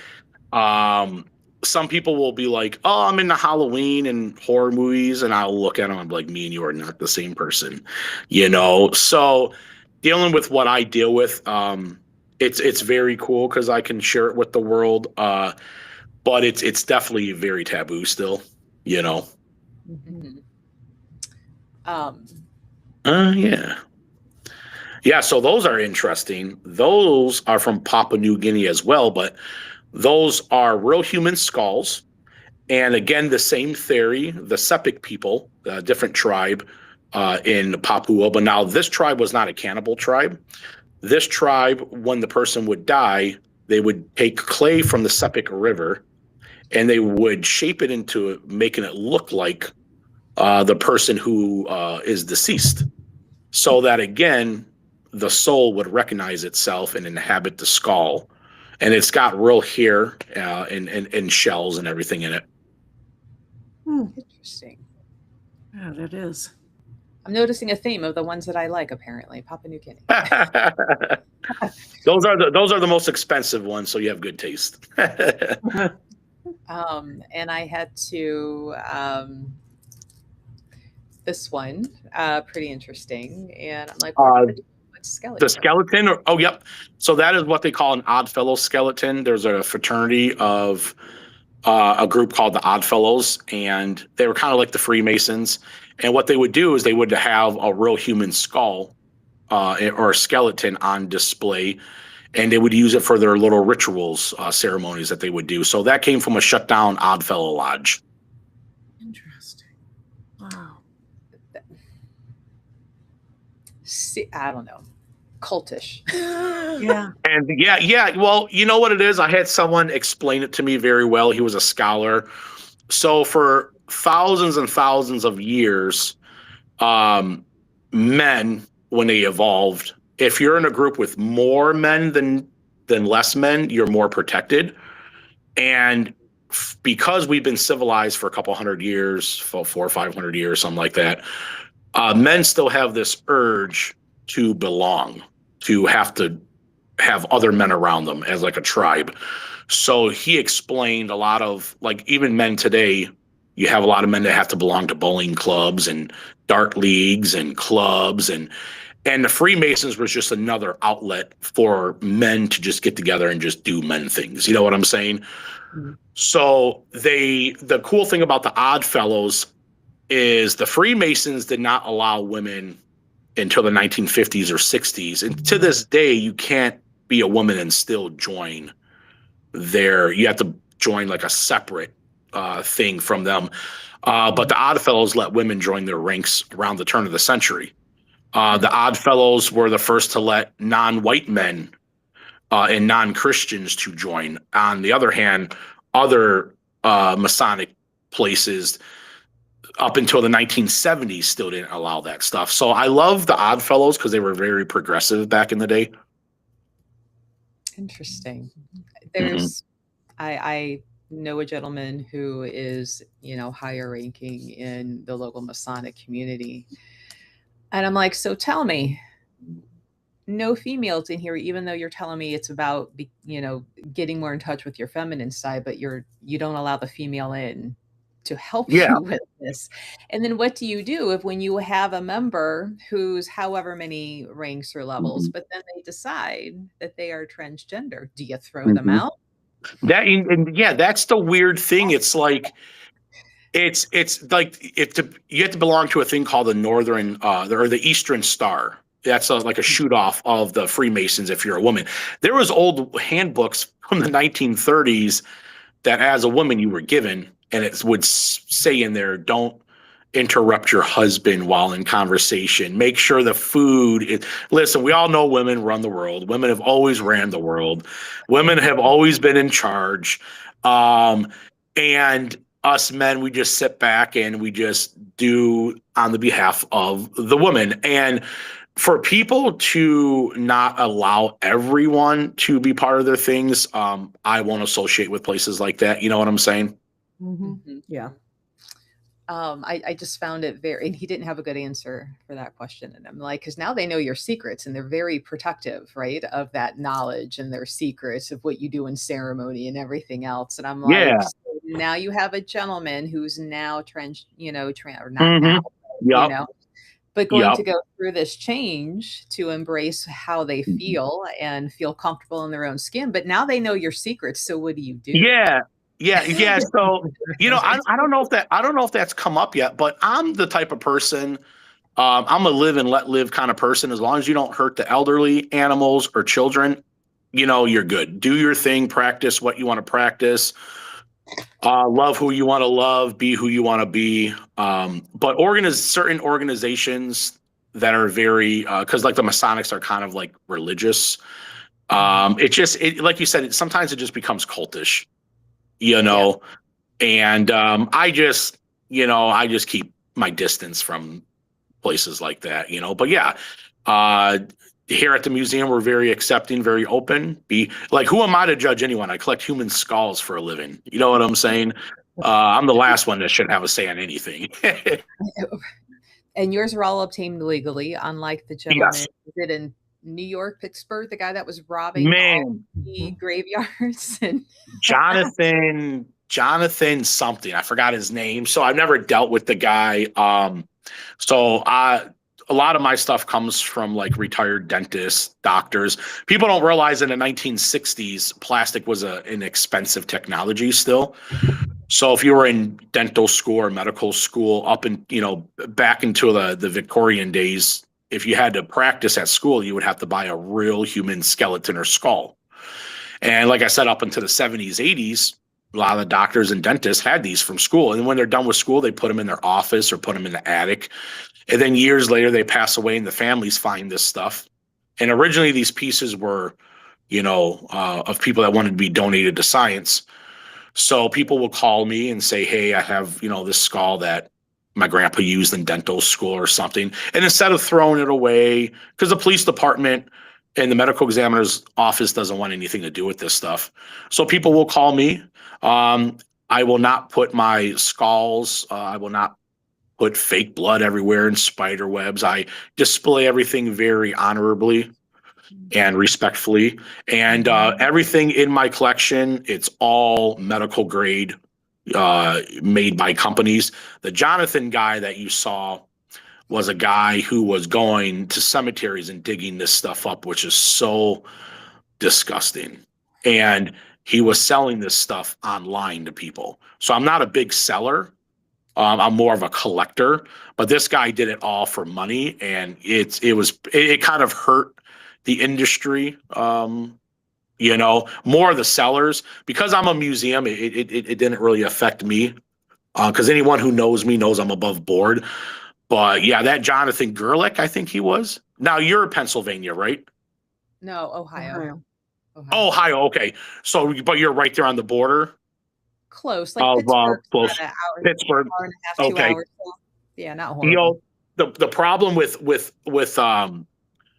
S2: some people will be like, oh, I'm into Halloween and horror movies. And I'll look at them. I'm like, me and you are not the same person, you know? So dealing with what I deal with, it's very cool because I can share it with the world. But it's definitely very taboo still, you know?
S1: Mhm.
S2: Yeah. Yeah, so those are interesting. Those are from Papua New Guinea as well, but those are real human skulls. And again, the same theory, the Sepik people, a different tribe in Papua, but now this tribe was not a cannibal tribe. This tribe, when the person would die, they would take clay from the Sepik River and they would shape it into making it look like the person who is deceased. So that again, the soul would recognize itself and inhabit the skull. And it's got real hair and shells and everything in it.
S1: Interesting.
S3: Yeah, that is.
S1: I'm noticing a theme of the ones that I like, apparently. Papua New Guinea.
S2: Those are the most expensive ones, so you have good taste.
S1: And I had to this one, pretty interesting. And I'm like, what skeleton?
S2: The skeleton? Oh, yep. So that is what they call an Oddfellows skeleton. There's a fraternity of a group called the Oddfellows, and they were kind of like the Freemasons. And what they would do is they would have a real human skull or a skeleton on display, and they would use it for their little rituals, ceremonies that they would do. So that came from a shut down Oddfellow Lodge.
S3: Interesting. Wow.
S1: See, I don't know. Cultish.
S3: Yeah.
S2: And yeah. Well, you know what it is? I had someone explain it to me very well. He was a scholar. So for thousands and thousands of years, men, when they evolved, if you're in a group with more men than less men, you're more protected. And because we've been civilized for a couple hundred years, 400 or 500 years, something like that, men still have this urge to belong, to have other men around them as like a tribe. So he explained a lot of, like, even men today, you have a lot of men that have to belong to bowling clubs and dart leagues and clubs, and the Freemasons was just another outlet for men to just get together and just do men things. You know what I'm saying? Mm-hmm. So the cool thing about the Oddfellows is the Freemasons did not allow women until the 1950s or 60s. And to this day, you can't be a woman and still join you have to join like a separate thing from them. But the Oddfellows let women join their ranks around the turn of the century. The Oddfellows were the first to let non-white men and non-Christians to join. On the other hand, other Masonic places up until the 1970s still didn't allow that stuff. So I love the Odd Fellows because they were very progressive back in the day.
S1: Interesting.
S2: Mm-hmm.
S1: I know a gentleman who is, higher ranking in the local Masonic community. And I'm like, so tell me, no females in here, even though you're telling me it's about, getting more in touch with your feminine side, but you don't allow the female in to help
S2: Yeah.
S1: you with this. And then what do you do if when you have a member who's however many ranks or levels, but then they decide that they are transgender? Do you throw them out?
S2: That's the weird thing. It's like it's like you have to belong to a thing called the Northern or the Eastern Star. That's like a shoot off of the Freemasons if you're a woman. There was old handbooks from the 1930s that as a woman you were given, and it would say in there, don't interrupt your husband while in conversation. Make sure the food is, listen, we all know women run the world. Women have always ran the world. Women have always been in charge. And us men, we just sit back and we just do on the behalf of the woman. And for people to not allow everyone to be part of their things, I won't associate with places like that. You know what I'm saying?
S3: Mm-hmm. Yeah.
S1: I just found it very, and he didn't have a good answer for that question. And I'm like, because now they know your secrets and they're very protective, right, of that knowledge and their secrets of what you do in ceremony and everything else. And I'm like, so now you have a gentleman who's now or not now, but going to go through this change to embrace how they feel and feel comfortable in their own skin. But now they know your secrets. So what do you do?
S2: Yeah. So, I don't know if that's come up yet, but I'm the type of person, I'm a live and let live kind of person. As long as you don't hurt the elderly, animals, or children, you're good. Do your thing, practice what you want to practice, love who you want to love, be who you want to be. But certain organizations that are very, because like the Masonics are kind of like religious. It like you said, sometimes it just becomes cultish. And I just keep my distance from places like that, but here at the museum, we're very accepting, very open. Who am I to judge anyone? I collect human skulls for a living. You know what I'm saying? I'm the last one that shouldn't have a say on anything.
S1: And yours were all obtained legally, unlike the gentleman who did in New York, Pittsburgh, the guy that was robbing all the graveyards. And
S2: Jonathan something. I forgot his name. So I've never dealt with the guy. A lot of my stuff comes from like retired dentists, doctors. People don't realize in the 1960s, plastic was an expensive technology still. So if you were in dental school or medical school back into the Victorian days, if you had to practice at school, you would have to buy a real human skeleton or skull. And like I said, up into the 70s, 80s, a lot of the doctors and dentists had these from school. And when they're done with school, they put them in their office or put them in the attic. And then years later, they pass away and the families find this stuff. And originally these pieces were, of people that wanted to be donated to science. So people will call me and say, hey, I have, this skull that my grandpa used in dental school or something. And instead of throwing it away, because the police department and the medical examiner's office doesn't want anything to do with this stuff. So people will call me. I will not put my skulls, I will not put fake blood everywhere and spider webs. I display everything very honorably and respectfully. And everything in my collection, it's all medical grade, made by companies. The Jonathan guy that you saw was a guy who was going to cemeteries and digging this stuff up, which is so disgusting. And he was selling this stuff online to people. So I'm not a big seller. I'm more of a collector, but this guy did it all for money, and it kind of hurt the industry. More of the sellers, because I'm a museum. It didn't really affect me, because anyone who knows me knows I'm above board. But yeah, that Jonathan Gerlich, I think he was. Now you're Pennsylvania, right?
S1: No, Ohio. Ohio.
S2: Ohio. Okay. So, but you're right there on the border
S1: Close, like
S2: of
S1: Pittsburgh's
S2: close
S1: about an hour,
S2: Pittsburgh.
S1: hour and a half, 2
S2: Okay.
S1: hours. So, yeah, not
S2: You
S1: horrible.
S2: know, the problem with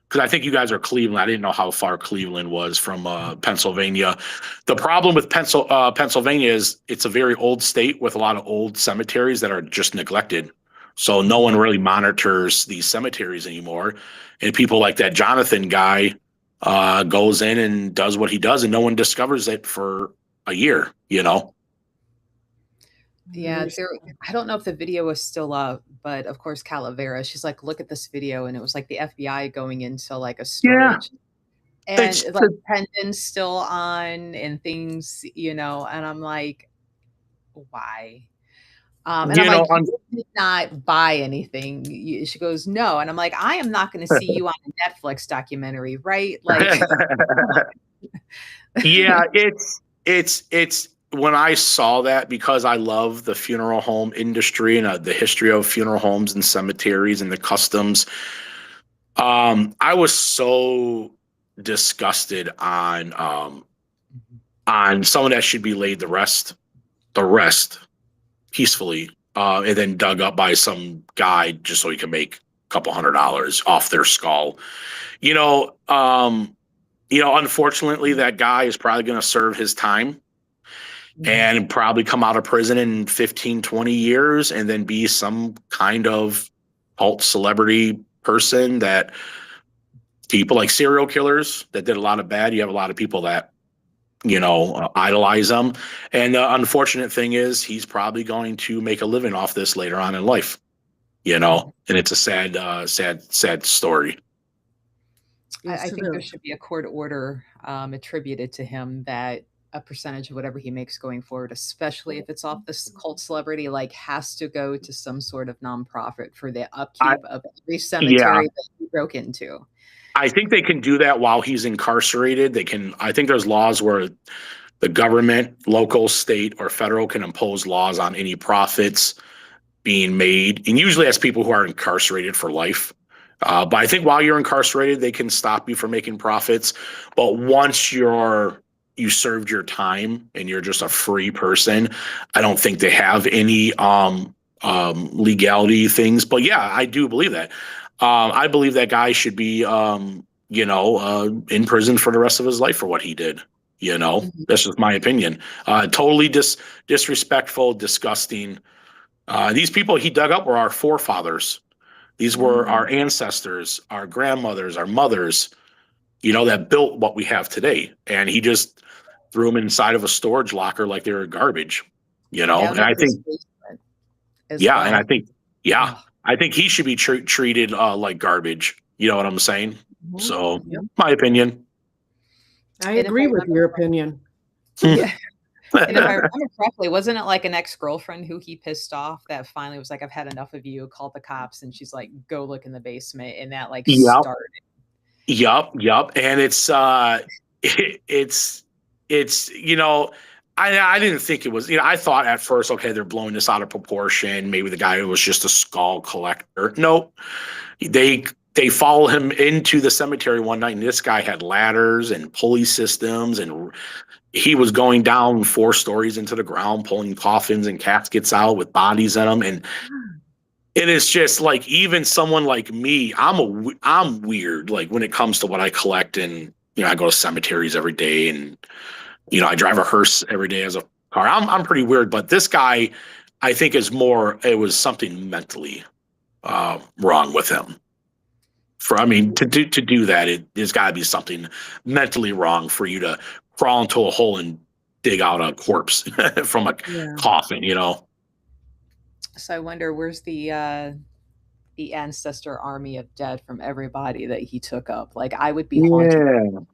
S2: because I think you guys are Cleveland. I didn't know how far Cleveland was from Pennsylvania. The problem with Pennsylvania is it's a very old state with a lot of old cemeteries that are just neglected. So no one really monitors these cemeteries anymore. And people like that Jonathan guy goes in and does what he does, and no one discovers it for a year, you know?
S1: Yeah, I don't know if the video was still up, but of course Calavera, she's like, look at this video, and it was like the FBI going into like a
S2: Yeah.
S1: storage and
S2: It's
S1: like pendants still on and things, and I'm like, why? And I'm
S2: you know,
S1: like, you did not buy anything. She goes, no. And I'm like, I am not going to see you on a Netflix documentary, right? Like,
S2: yeah, it's when I saw that, because I love the funeral home industry and the history of funeral homes and cemeteries and the customs. I was so disgusted on someone that should be laid the rest peacefully, and then dug up by some guy just so he can make a couple $100 off their skull. You know, unfortunately, that guy is probably going to serve his time and probably come out of prison in 15, 20 years and then be some kind of cult celebrity person that people like serial killers that did a lot of bad. You have a lot of people that, idolize them. And the unfortunate thing is he's probably going to make a living off this later on in life, and it's a sad story.
S1: I think there should be a court order attributed to him that a percentage of whatever he makes going forward, especially if it's off this cult celebrity, like has to go to some sort of nonprofit for the upkeep of every cemetery that he broke into.
S2: I think they can do that while he's incarcerated. I think there's laws where the government, local, state, or federal can impose laws on any profits being made. And usually that's people who are incarcerated for life. But I think while you're incarcerated, they can stop you from making profits. But once you served your time and you're just a free person, I don't think they have any legality things. But yeah, I do believe that. I believe that guy should be, in prison for the rest of his life for what he did. That's just my opinion. Totally disrespectful, disgusting. These people he dug up were our forefathers. These were our ancestors, our grandmothers, our mothers, that built what we have today. And he just threw them inside of a storage locker like they were garbage, and I think, and I think, I think he should be treated like garbage. You know what I'm saying? So, my opinion.
S3: I agree with your opinion.
S1: Yeah. And if I remember correctly, wasn't it like an ex-girlfriend who he pissed off that finally was like, I've had enough of you, called the cops, and she's like, go look in the basement, and that like started.
S2: Yup. And it's I didn't think it was, I thought at first, okay, they're blowing this out of proportion. Maybe the guy was just a skull collector. Nope. They follow him into the cemetery one night, and this guy had ladders and pulley systems, and he was going down 4 stories into the ground, pulling coffins and caskets out with bodies in them. And it is just like, even someone like me, I'm weird. Like when it comes to what I collect, and, I go to cemeteries every day, and, I drive a hearse every day as a car. I'm pretty weird, but this guy, I think it was something mentally wrong with him. To do that, there's got to be something mentally wrong for you to crawl into a hole and dig out a corpse from a coffin,
S1: So I wonder, where's the ancestor army of dead from everybody that he took up? Like, I would be haunted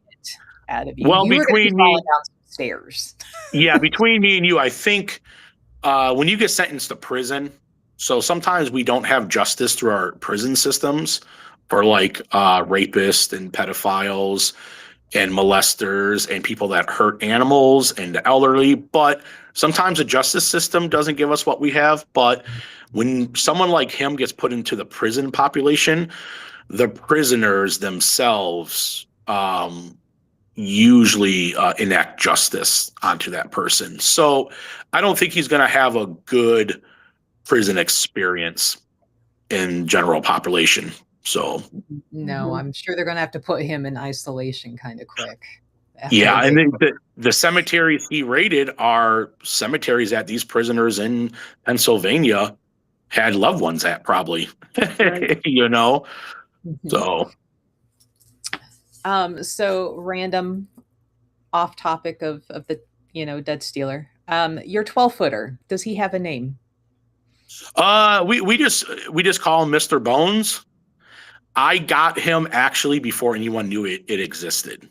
S1: out of you.
S2: Well,
S1: you
S2: between me,
S1: down some stairs.
S2: between me and you, I think when you get sentenced to prison, so sometimes we don't have justice through our prison systems for like rapists and pedophiles and molesters and people that hurt animals and the elderly. But sometimes the justice system doesn't give us what we have. But when someone like him gets put into the prison population, the prisoners themselves usually enact justice onto that person. So I don't think he's going to have a good prison experience in general population. So
S1: No, I'm sure they're gonna have to put him in isolation kind of quick after
S2: yeah, and
S1: they.
S2: then the cemeteries he raided are cemeteries that these prisoners in Pennsylvania had loved ones at, probably.
S3: Right.
S2: You know,
S1: Mhm.
S2: so
S1: So random off topic of the dead stealer. Your 12-footer, does he have a name?
S2: we just call him Mr. Bones. I got him actually before anyone knew it existed.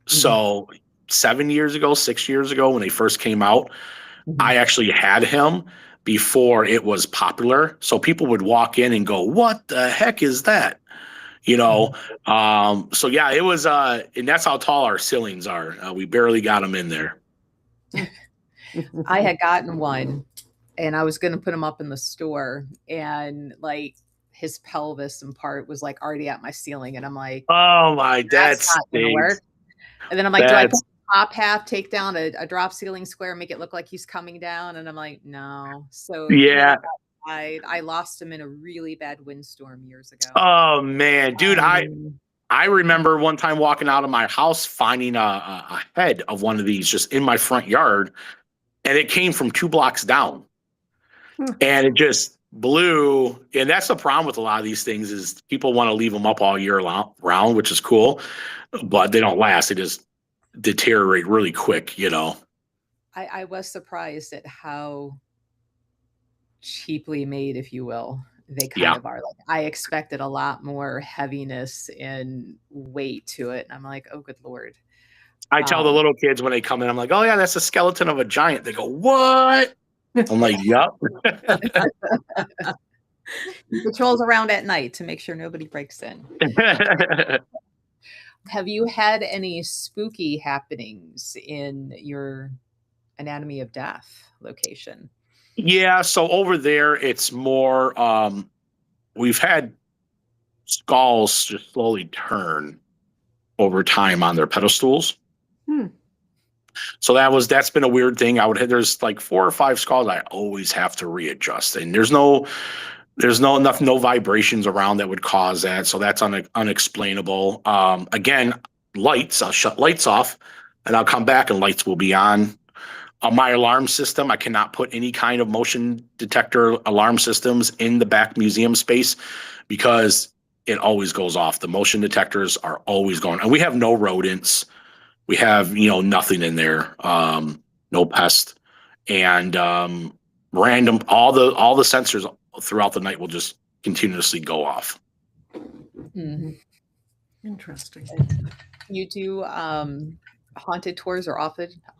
S1: Mhm.
S2: So 7 years ago, 6 years ago, when they first came out,
S1: Mhm.
S2: I actually had him before it was popular. So people would walk in and go, "What the heck is that?" You know.
S1: Mhm.
S2: So yeah, it was and that's how tall our ceilings are. We barely got them in there.
S1: I had gotten one and I was going to put him up in the store, and like his pelvis and part was like already at my ceiling, and I'm like,
S2: Oh my, that
S1: that's not going to
S2: stinks.
S1: work. And then I'm like, do I put
S2: That's
S1: the top half, take down a drop ceiling square, make it look like he's coming down? And I'm like, no. So
S2: yeah.
S1: I lost him in a really bad windstorm years ago.
S2: Oh man, dude,
S1: Um,
S2: I remember one time walking out of my house finding a head of one of these just in my front yard, and it came from 2 blocks down, and it just blew. And that's the problem with a lot of these things is people want to leave them up all year round, which is cool, but they don't last. They just deteriorate really quick, you know.
S1: I was surprised at how cheaply made, if you will, they kind
S2: Yeah.
S1: of are. Like I expected a lot more heaviness and weight to it. And I'm like, oh, good Lord.
S2: I tell the
S1: Um,
S2: little kids when they come in, I'm like, "Oh yeah, that's a skeleton of a giant." They go, "What?" I'm like, "Yep."
S1: he patrols around at night to make sure nobody breaks in. Have you had any spooky happenings in your Anatomy of Death location?
S2: Yeah, so over there it's more we've had skulls just slowly turn over time on their pedestals.
S3: Hmm.
S2: So that's been a weird thing. There's like 4 or 5 skulls I always have to readjust, and no vibrations around that would cause that. So that's unexplainable. Again, lights. I'll shut lights off, and I'll come back, and lights will be on. On my alarm system, I cannot put any kind of motion detector alarm systems in the back museum space because it always goes off. The motion detectors are always going, and we have no rodents. We have, nothing in there. No pest, and random. All the sensors throughout the night will just continuously go off.
S1: Mhm.
S3: Interesting.
S1: You do haunted tours or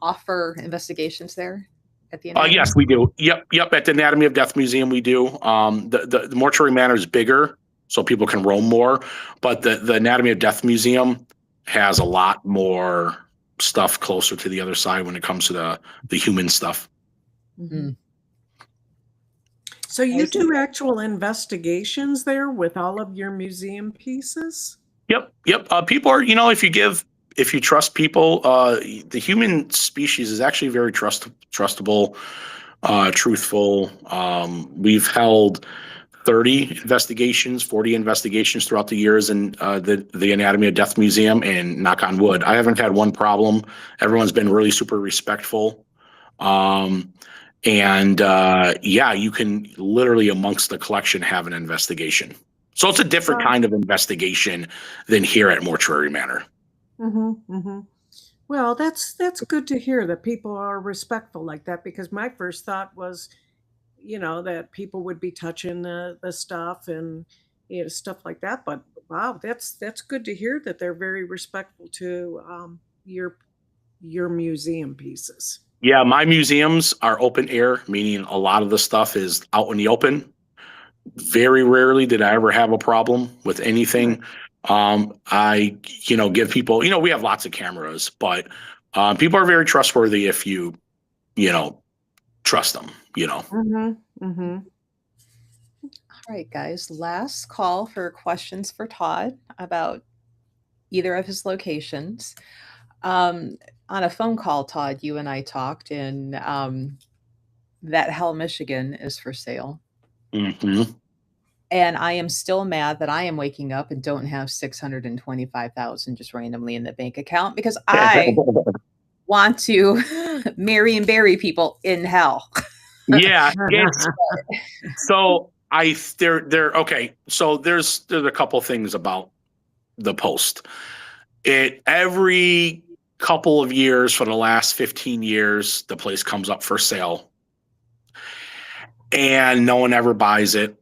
S1: offer investigations there at the
S2: Yes,
S1: anatomy?
S2: we do. Yep. At the Anatomy of Death Museum, we do. The Mortuary Manor is bigger, so people can roam more. But the Anatomy of Death Museum has a lot more stuff closer to the other side when it comes to the human stuff.
S3: Mhm.
S1: Mm.
S3: So you
S1: Guys,
S3: do actual investigations there with all of your museum pieces?
S2: Yep. People are, if you trust people, the human species is actually very trustable, truthful. We've held 30 investigations, 40 investigations throughout the years in the Anatomy of Death Museum, and knock on wood, I haven't had one problem. Everyone's been really super respectful. Um, and yeah, you can literally amongst the collection have an investigation. So it's a different
S3: Wow.
S2: kind of investigation than here at Mortuary Manor.
S3: Mm-hmm. Well, that's good to hear that people are respectful like that because my first thought was, that people would be touching the stuff and stuff like that. But wow, that's good to hear that they're very respectful to your museum pieces.
S2: Yeah, my museums are open air, meaning a lot of the stuff is out in the open. Very rarely did I ever have a problem with
S3: Right.
S2: anything. I, give people, we have lots of cameras, but people are very trustworthy if you know, trust them.
S3: Mm-hmm. Mm-hmm.
S1: all right, guys. Last call for questions for Todd about either of his locations. Um, on a phone call, Todd, you and I talked, and that Hell, Michigan is for sale.
S2: Hmm.
S1: And I am still mad that I am waking up and don't have 625,000 just randomly in the bank account because I want to marry and bury people in hell.
S2: Yeah, it's so I there okay. So there's a couple things about the Post. It every couple of years for the last 15 years, the place comes up for sale and no one ever buys it.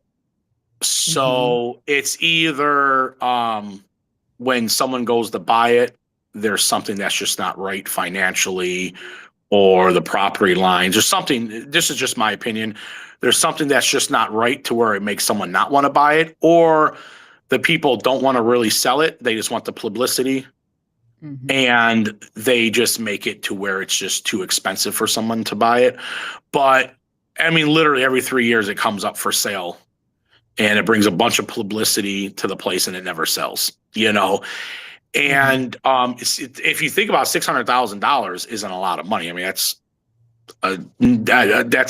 S1: Mhm.
S2: So it's either when someone goes to buy it, there's something that's just not right financially, or the property lines, or something. This is just my opinion. There's something that's just not right to where it makes someone not want to buy it, or the people don't want to really sell it. They just want the publicity,
S1: Mhm.
S2: and they just make it to where it's just too expensive for someone to buy it. But I mean, literally every 3 years it comes up for sale, and it brings a bunch of publicity to the place, and it never sells.
S1: Mhm.
S2: And if you think about $600,000 isn't a lot of money. I mean, that's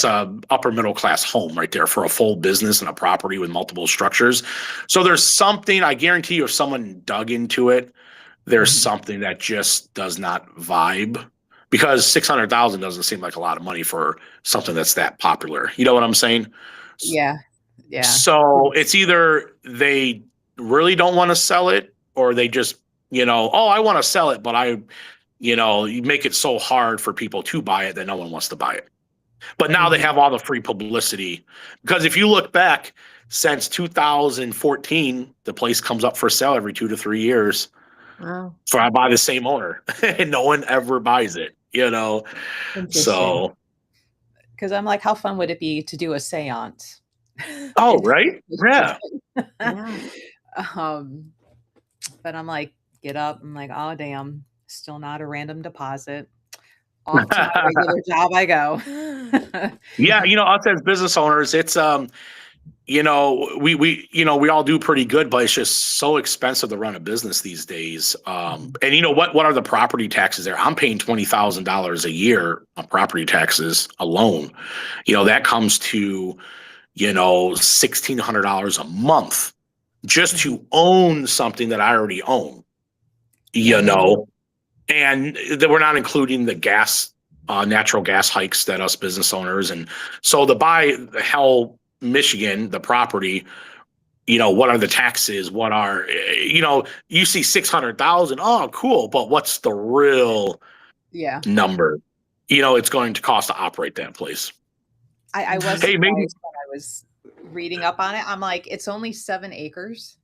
S2: a upper middle class home right there for a full business and a property with multiple structures. So there's something, I guarantee you, if someone dug into it, there's
S1: Mhm.
S2: something that just does not vibe, because 600,000 doesn't seem like a lot of money for something that's that popular. You know what I'm saying?
S1: Yeah. Yeah.
S2: So it's either they really don't want to sell it, or they just, oh, I want to sell it, but you make it so hard for people to buy it that no one wants to buy it. But now they
S1: Mhm.
S2: have all the free publicity, because if you look back since 2014, the place comes up for sale every 2 to 3 years
S3: Wow,
S2: for by the same owner, and no one ever buys it.
S3: interesting.
S2: So,
S1: Because I'm like, how fun would it be to do a seance?
S2: oh,
S1: And
S2: right. Yeah.
S3: Yeah.
S1: um, but I'm like, get up. I'm like, oh damn, still not a random deposit. Off to my regular job I go.
S2: Yeah. Us as business owners, it's, we all do pretty good, but it's just so expensive to run a business these days.
S1: Mhm.
S2: And what are the property taxes there? I'm paying $20,000 a year on property taxes alone. That comes to, $1,600 a month just
S1: Mhm.
S2: to own something that I already own, you
S1: Yeah.
S3: Mhm.
S2: know, and that we're not including the natural gas hikes that us business owners. And so to buy Hell, Michigan, the property, what are the taxes? What are, you see 600,000. Oh, cool. But what's the real
S1: Yeah.
S2: number? It's going to cost to operate that place.
S1: I was
S2: Hey, maybe,
S1: surprised when I was reading up on it. I'm like, it's only 7 acres.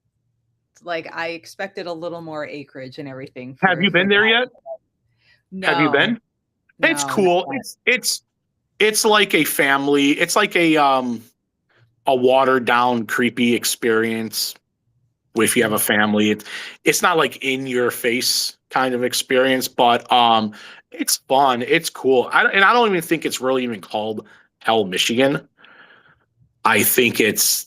S1: Like, I expected a little more acreage and everything
S2: have you
S1: for
S2: been there
S1: that.
S2: yet? Have you
S1: No.
S2: been? It's
S1: No, not
S2: cool.
S1: yet.
S2: It's like a family. It's like a watered down, creepy experience. If you have a
S1: Mhm.
S2: family, it's not like in your face kind of experience, but it's fun. It's cool. And I don't even think it's really even called Hell, Michigan. I think it's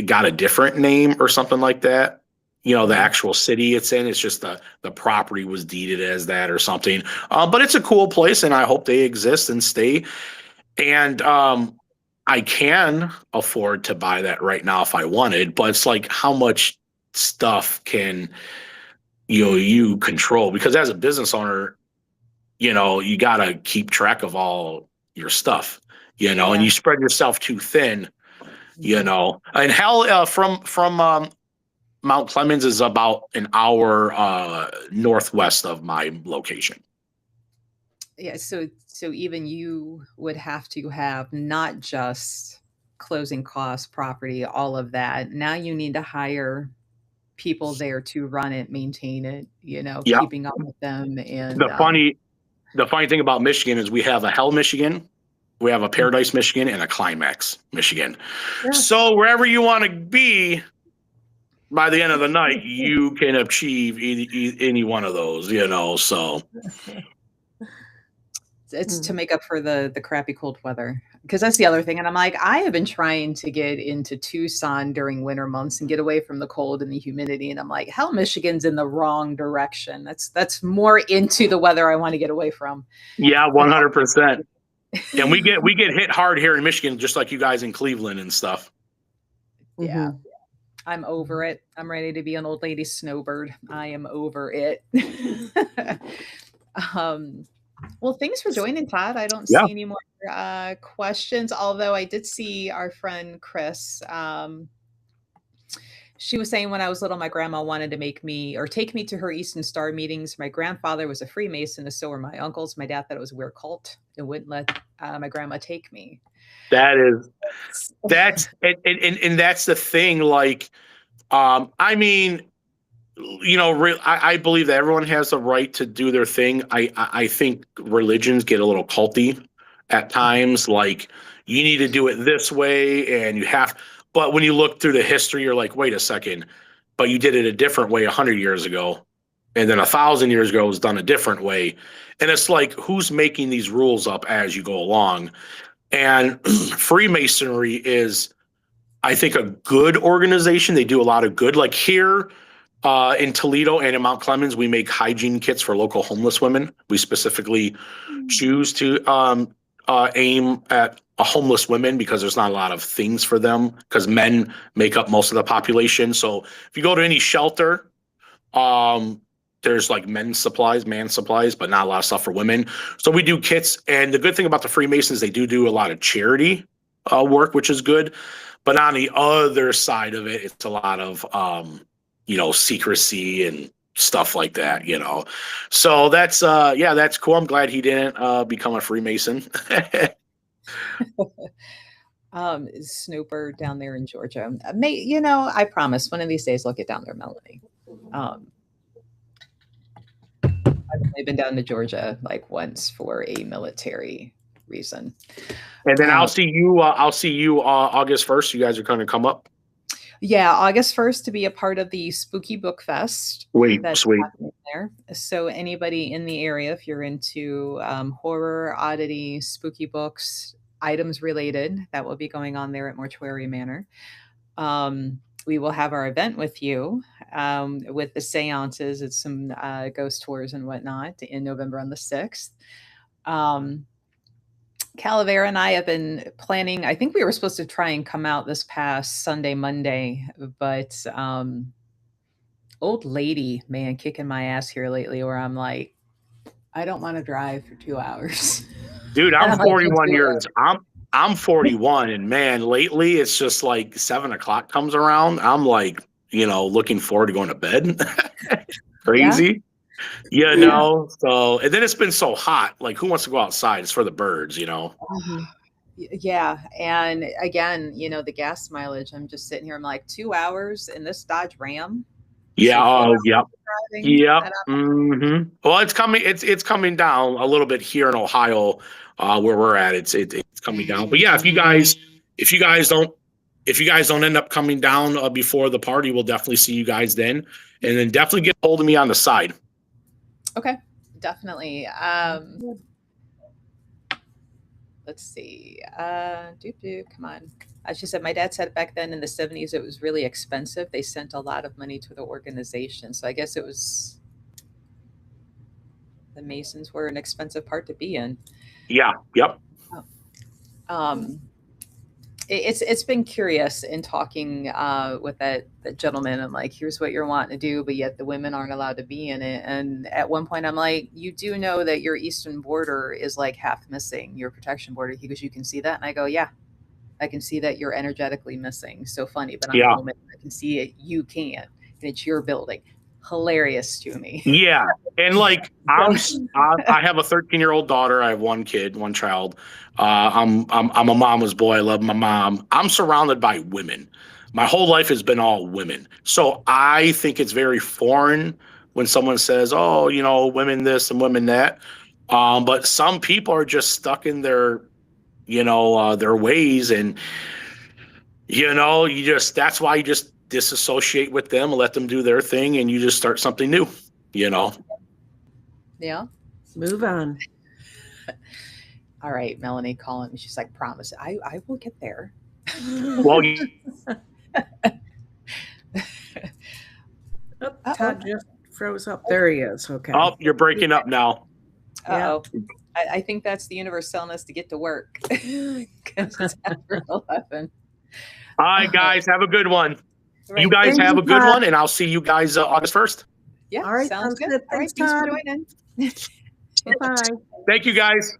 S2: got a different name or something like that. The
S1: Mhm.
S2: actual city it's in. It's just the property was deeded as that or something. But it's a cool place, and I hope they exist and stay. And I can afford to buy that right now if I wanted, but it's like, how much stuff can you control? Because as a business owner, you gotta keep track of all your stuff, and
S1: Yeah.
S2: you spread yourself too thin,
S1: Mhm.
S2: and Hell, from Mount Clemens is about an hour northwest of my location.
S1: Yeah, so even you would have to have not just closing costs, property, all of that. Now you need to hire people there to run it, maintain it,
S2: Yeah.
S1: keeping up with them and,
S2: The funny the funny thing about Michigan is we have a Hell, Michigan, we have a Paradise, Michigan, and a Climax, Michigan.
S3: Yeah.
S2: So wherever you want to be by the end of the night, you can achieve any one of those. So
S1: it's to make up for the crappy cold weather, because that's the other thing. And I'm like, I have been trying to get into Tucson during winter months and get away from the cold and the humidity. And I'm like, hell, Michigan's in the wrong direction. That's more into the weather I want to get away from.
S2: Yeah, 100%. And we get hit hard here in Michigan, just like you guys in Cleveland and stuff.
S1: Yeah. I'm over it. I'm ready to be an old lady snowbird. I am over it. Well, thanks for joining, Todd. I don't see any more questions, although I did see our friend Chris. She was saying when I was little, my grandma wanted to make me or take me to her Eastern Star meetings. My grandfather was a Freemason, and so were my uncles. My dad thought it was a weird cult and wouldn't let my grandma take me.
S2: And that's the thing. Like, I mean, you know, I believe that everyone has the right to do their thing. I think religions get a little culty at times. Like, you need to do it this way, and you have. But when you look through the history, you're like, wait a second, but you did it a different way 100 years ago, and then 1,000 years ago it was done a different way. And it's like, who's making these rules up as you go along? And Freemasonry is, I think, a good organization. They do a lot of good. Like here in Toledo and in Mount Clemens, we make hygiene kits for local homeless women. We specifically choose to aim at homeless women because there's not a lot of things for them, because men make up most of the population. So if you go to any shelter, there's like man supplies, but not a lot of stuff for women. So we do kits. And the good thing about the Freemasons, they do a lot of charity work, which is good. But on the other side of it, it's a lot of, secrecy and stuff like that, you know. So that's, that's cool. I'm glad he didn't become a Freemason.
S1: Snooper down there in Georgia. I promise one of these days I'll get down there, Melanie. I've only been down to Georgia like once for a military reason.
S2: And then I'll see you August 1st. You guys are going to come up.
S1: Yeah, August 1st to be a part of the Spooky Book Fest.
S2: Sweet.
S1: There. So anybody in the area, if you're into horror, oddity, spooky books, items related, that will be going on there at Mortuary Manor. We will have our event with you with the seances. It's some ghost tours and whatnot in November on the 6th. Calavera and I have been planning. I think we were supposed to try and come out this past Sunday, Monday, but old lady, man, kicking my ass here lately where I'm like, I don't want to drive for 2 hours.
S2: Dude, I'm 41 years. I'm 41, and man, lately it's just like 7 o'clock comes around. I'm like, looking forward to going to bed. Crazy. Yeah. So, and then it's been so hot. Like, who wants to go outside? It's for the birds,
S1: Mm-hmm. Yeah. And again, the gas mileage, I'm just sitting here. I'm like 2 hours in this Dodge Ram.
S2: Yeah. Oh, yep. Yep. Mm-hmm. Well, it's coming. It's coming down a little bit here in Ohio, where we're at. It's coming down. But yeah, if you guys don't end up coming down before the party, we'll definitely see you guys then, and then definitely get hold of me on the side.
S1: Okay, definitely. Let's see. Come on. As she said, my dad said back then in the 70s, it was really expensive. They sent a lot of money to the organization. So I guess it was the Masons were an expensive part to be in.
S2: Yeah. Yep.
S1: It's been curious in talking with that gentleman. I'm like, here's what you're wanting to do, but yet the women aren't allowed to be in it. And at one point I'm like, you do know that your eastern border is like half missing, your protection border. He goes, you can see that? And I go, yeah, I can see that you're energetically missing. So funny, but I'm a woman. I can see it. You can't. And it's your building. Hilarious to me.
S2: Yeah. And like, I have a 13-year-old daughter. I have one child. I'm a mama's boy. I love my mom. I'm surrounded by women. My whole life has been all women. So I think it's very foreign when someone says, oh, women this and women that. But some people are just stuck in their ways, and that's why you just disassociate with them and let them do their thing, and you just start something new.
S1: Yeah.
S3: Move on.
S1: All right, Melanie calling me. She's like, promise, I will get there.
S2: Well,
S3: Oh,
S1: Uh-oh.
S3: Todd just froze up. There he is. Okay.
S2: oh, you're breaking up now.
S1: Uh-oh. I think that's the universe telling us to get to work because it's after 11.
S2: All right, guys, have a good one.
S1: Right.
S2: You guys
S3: Thank
S2: have
S3: you,
S2: a good
S3: Todd.
S2: one, and I'll see you guys August 1st.
S1: Yeah,
S3: All right,
S1: sounds
S3: sounds
S1: good.
S3: good.
S1: All right,
S3: Thanks,
S1: thanks for
S3: Todd.
S1: joining.
S3: Bye-bye.
S2: Thank you, guys.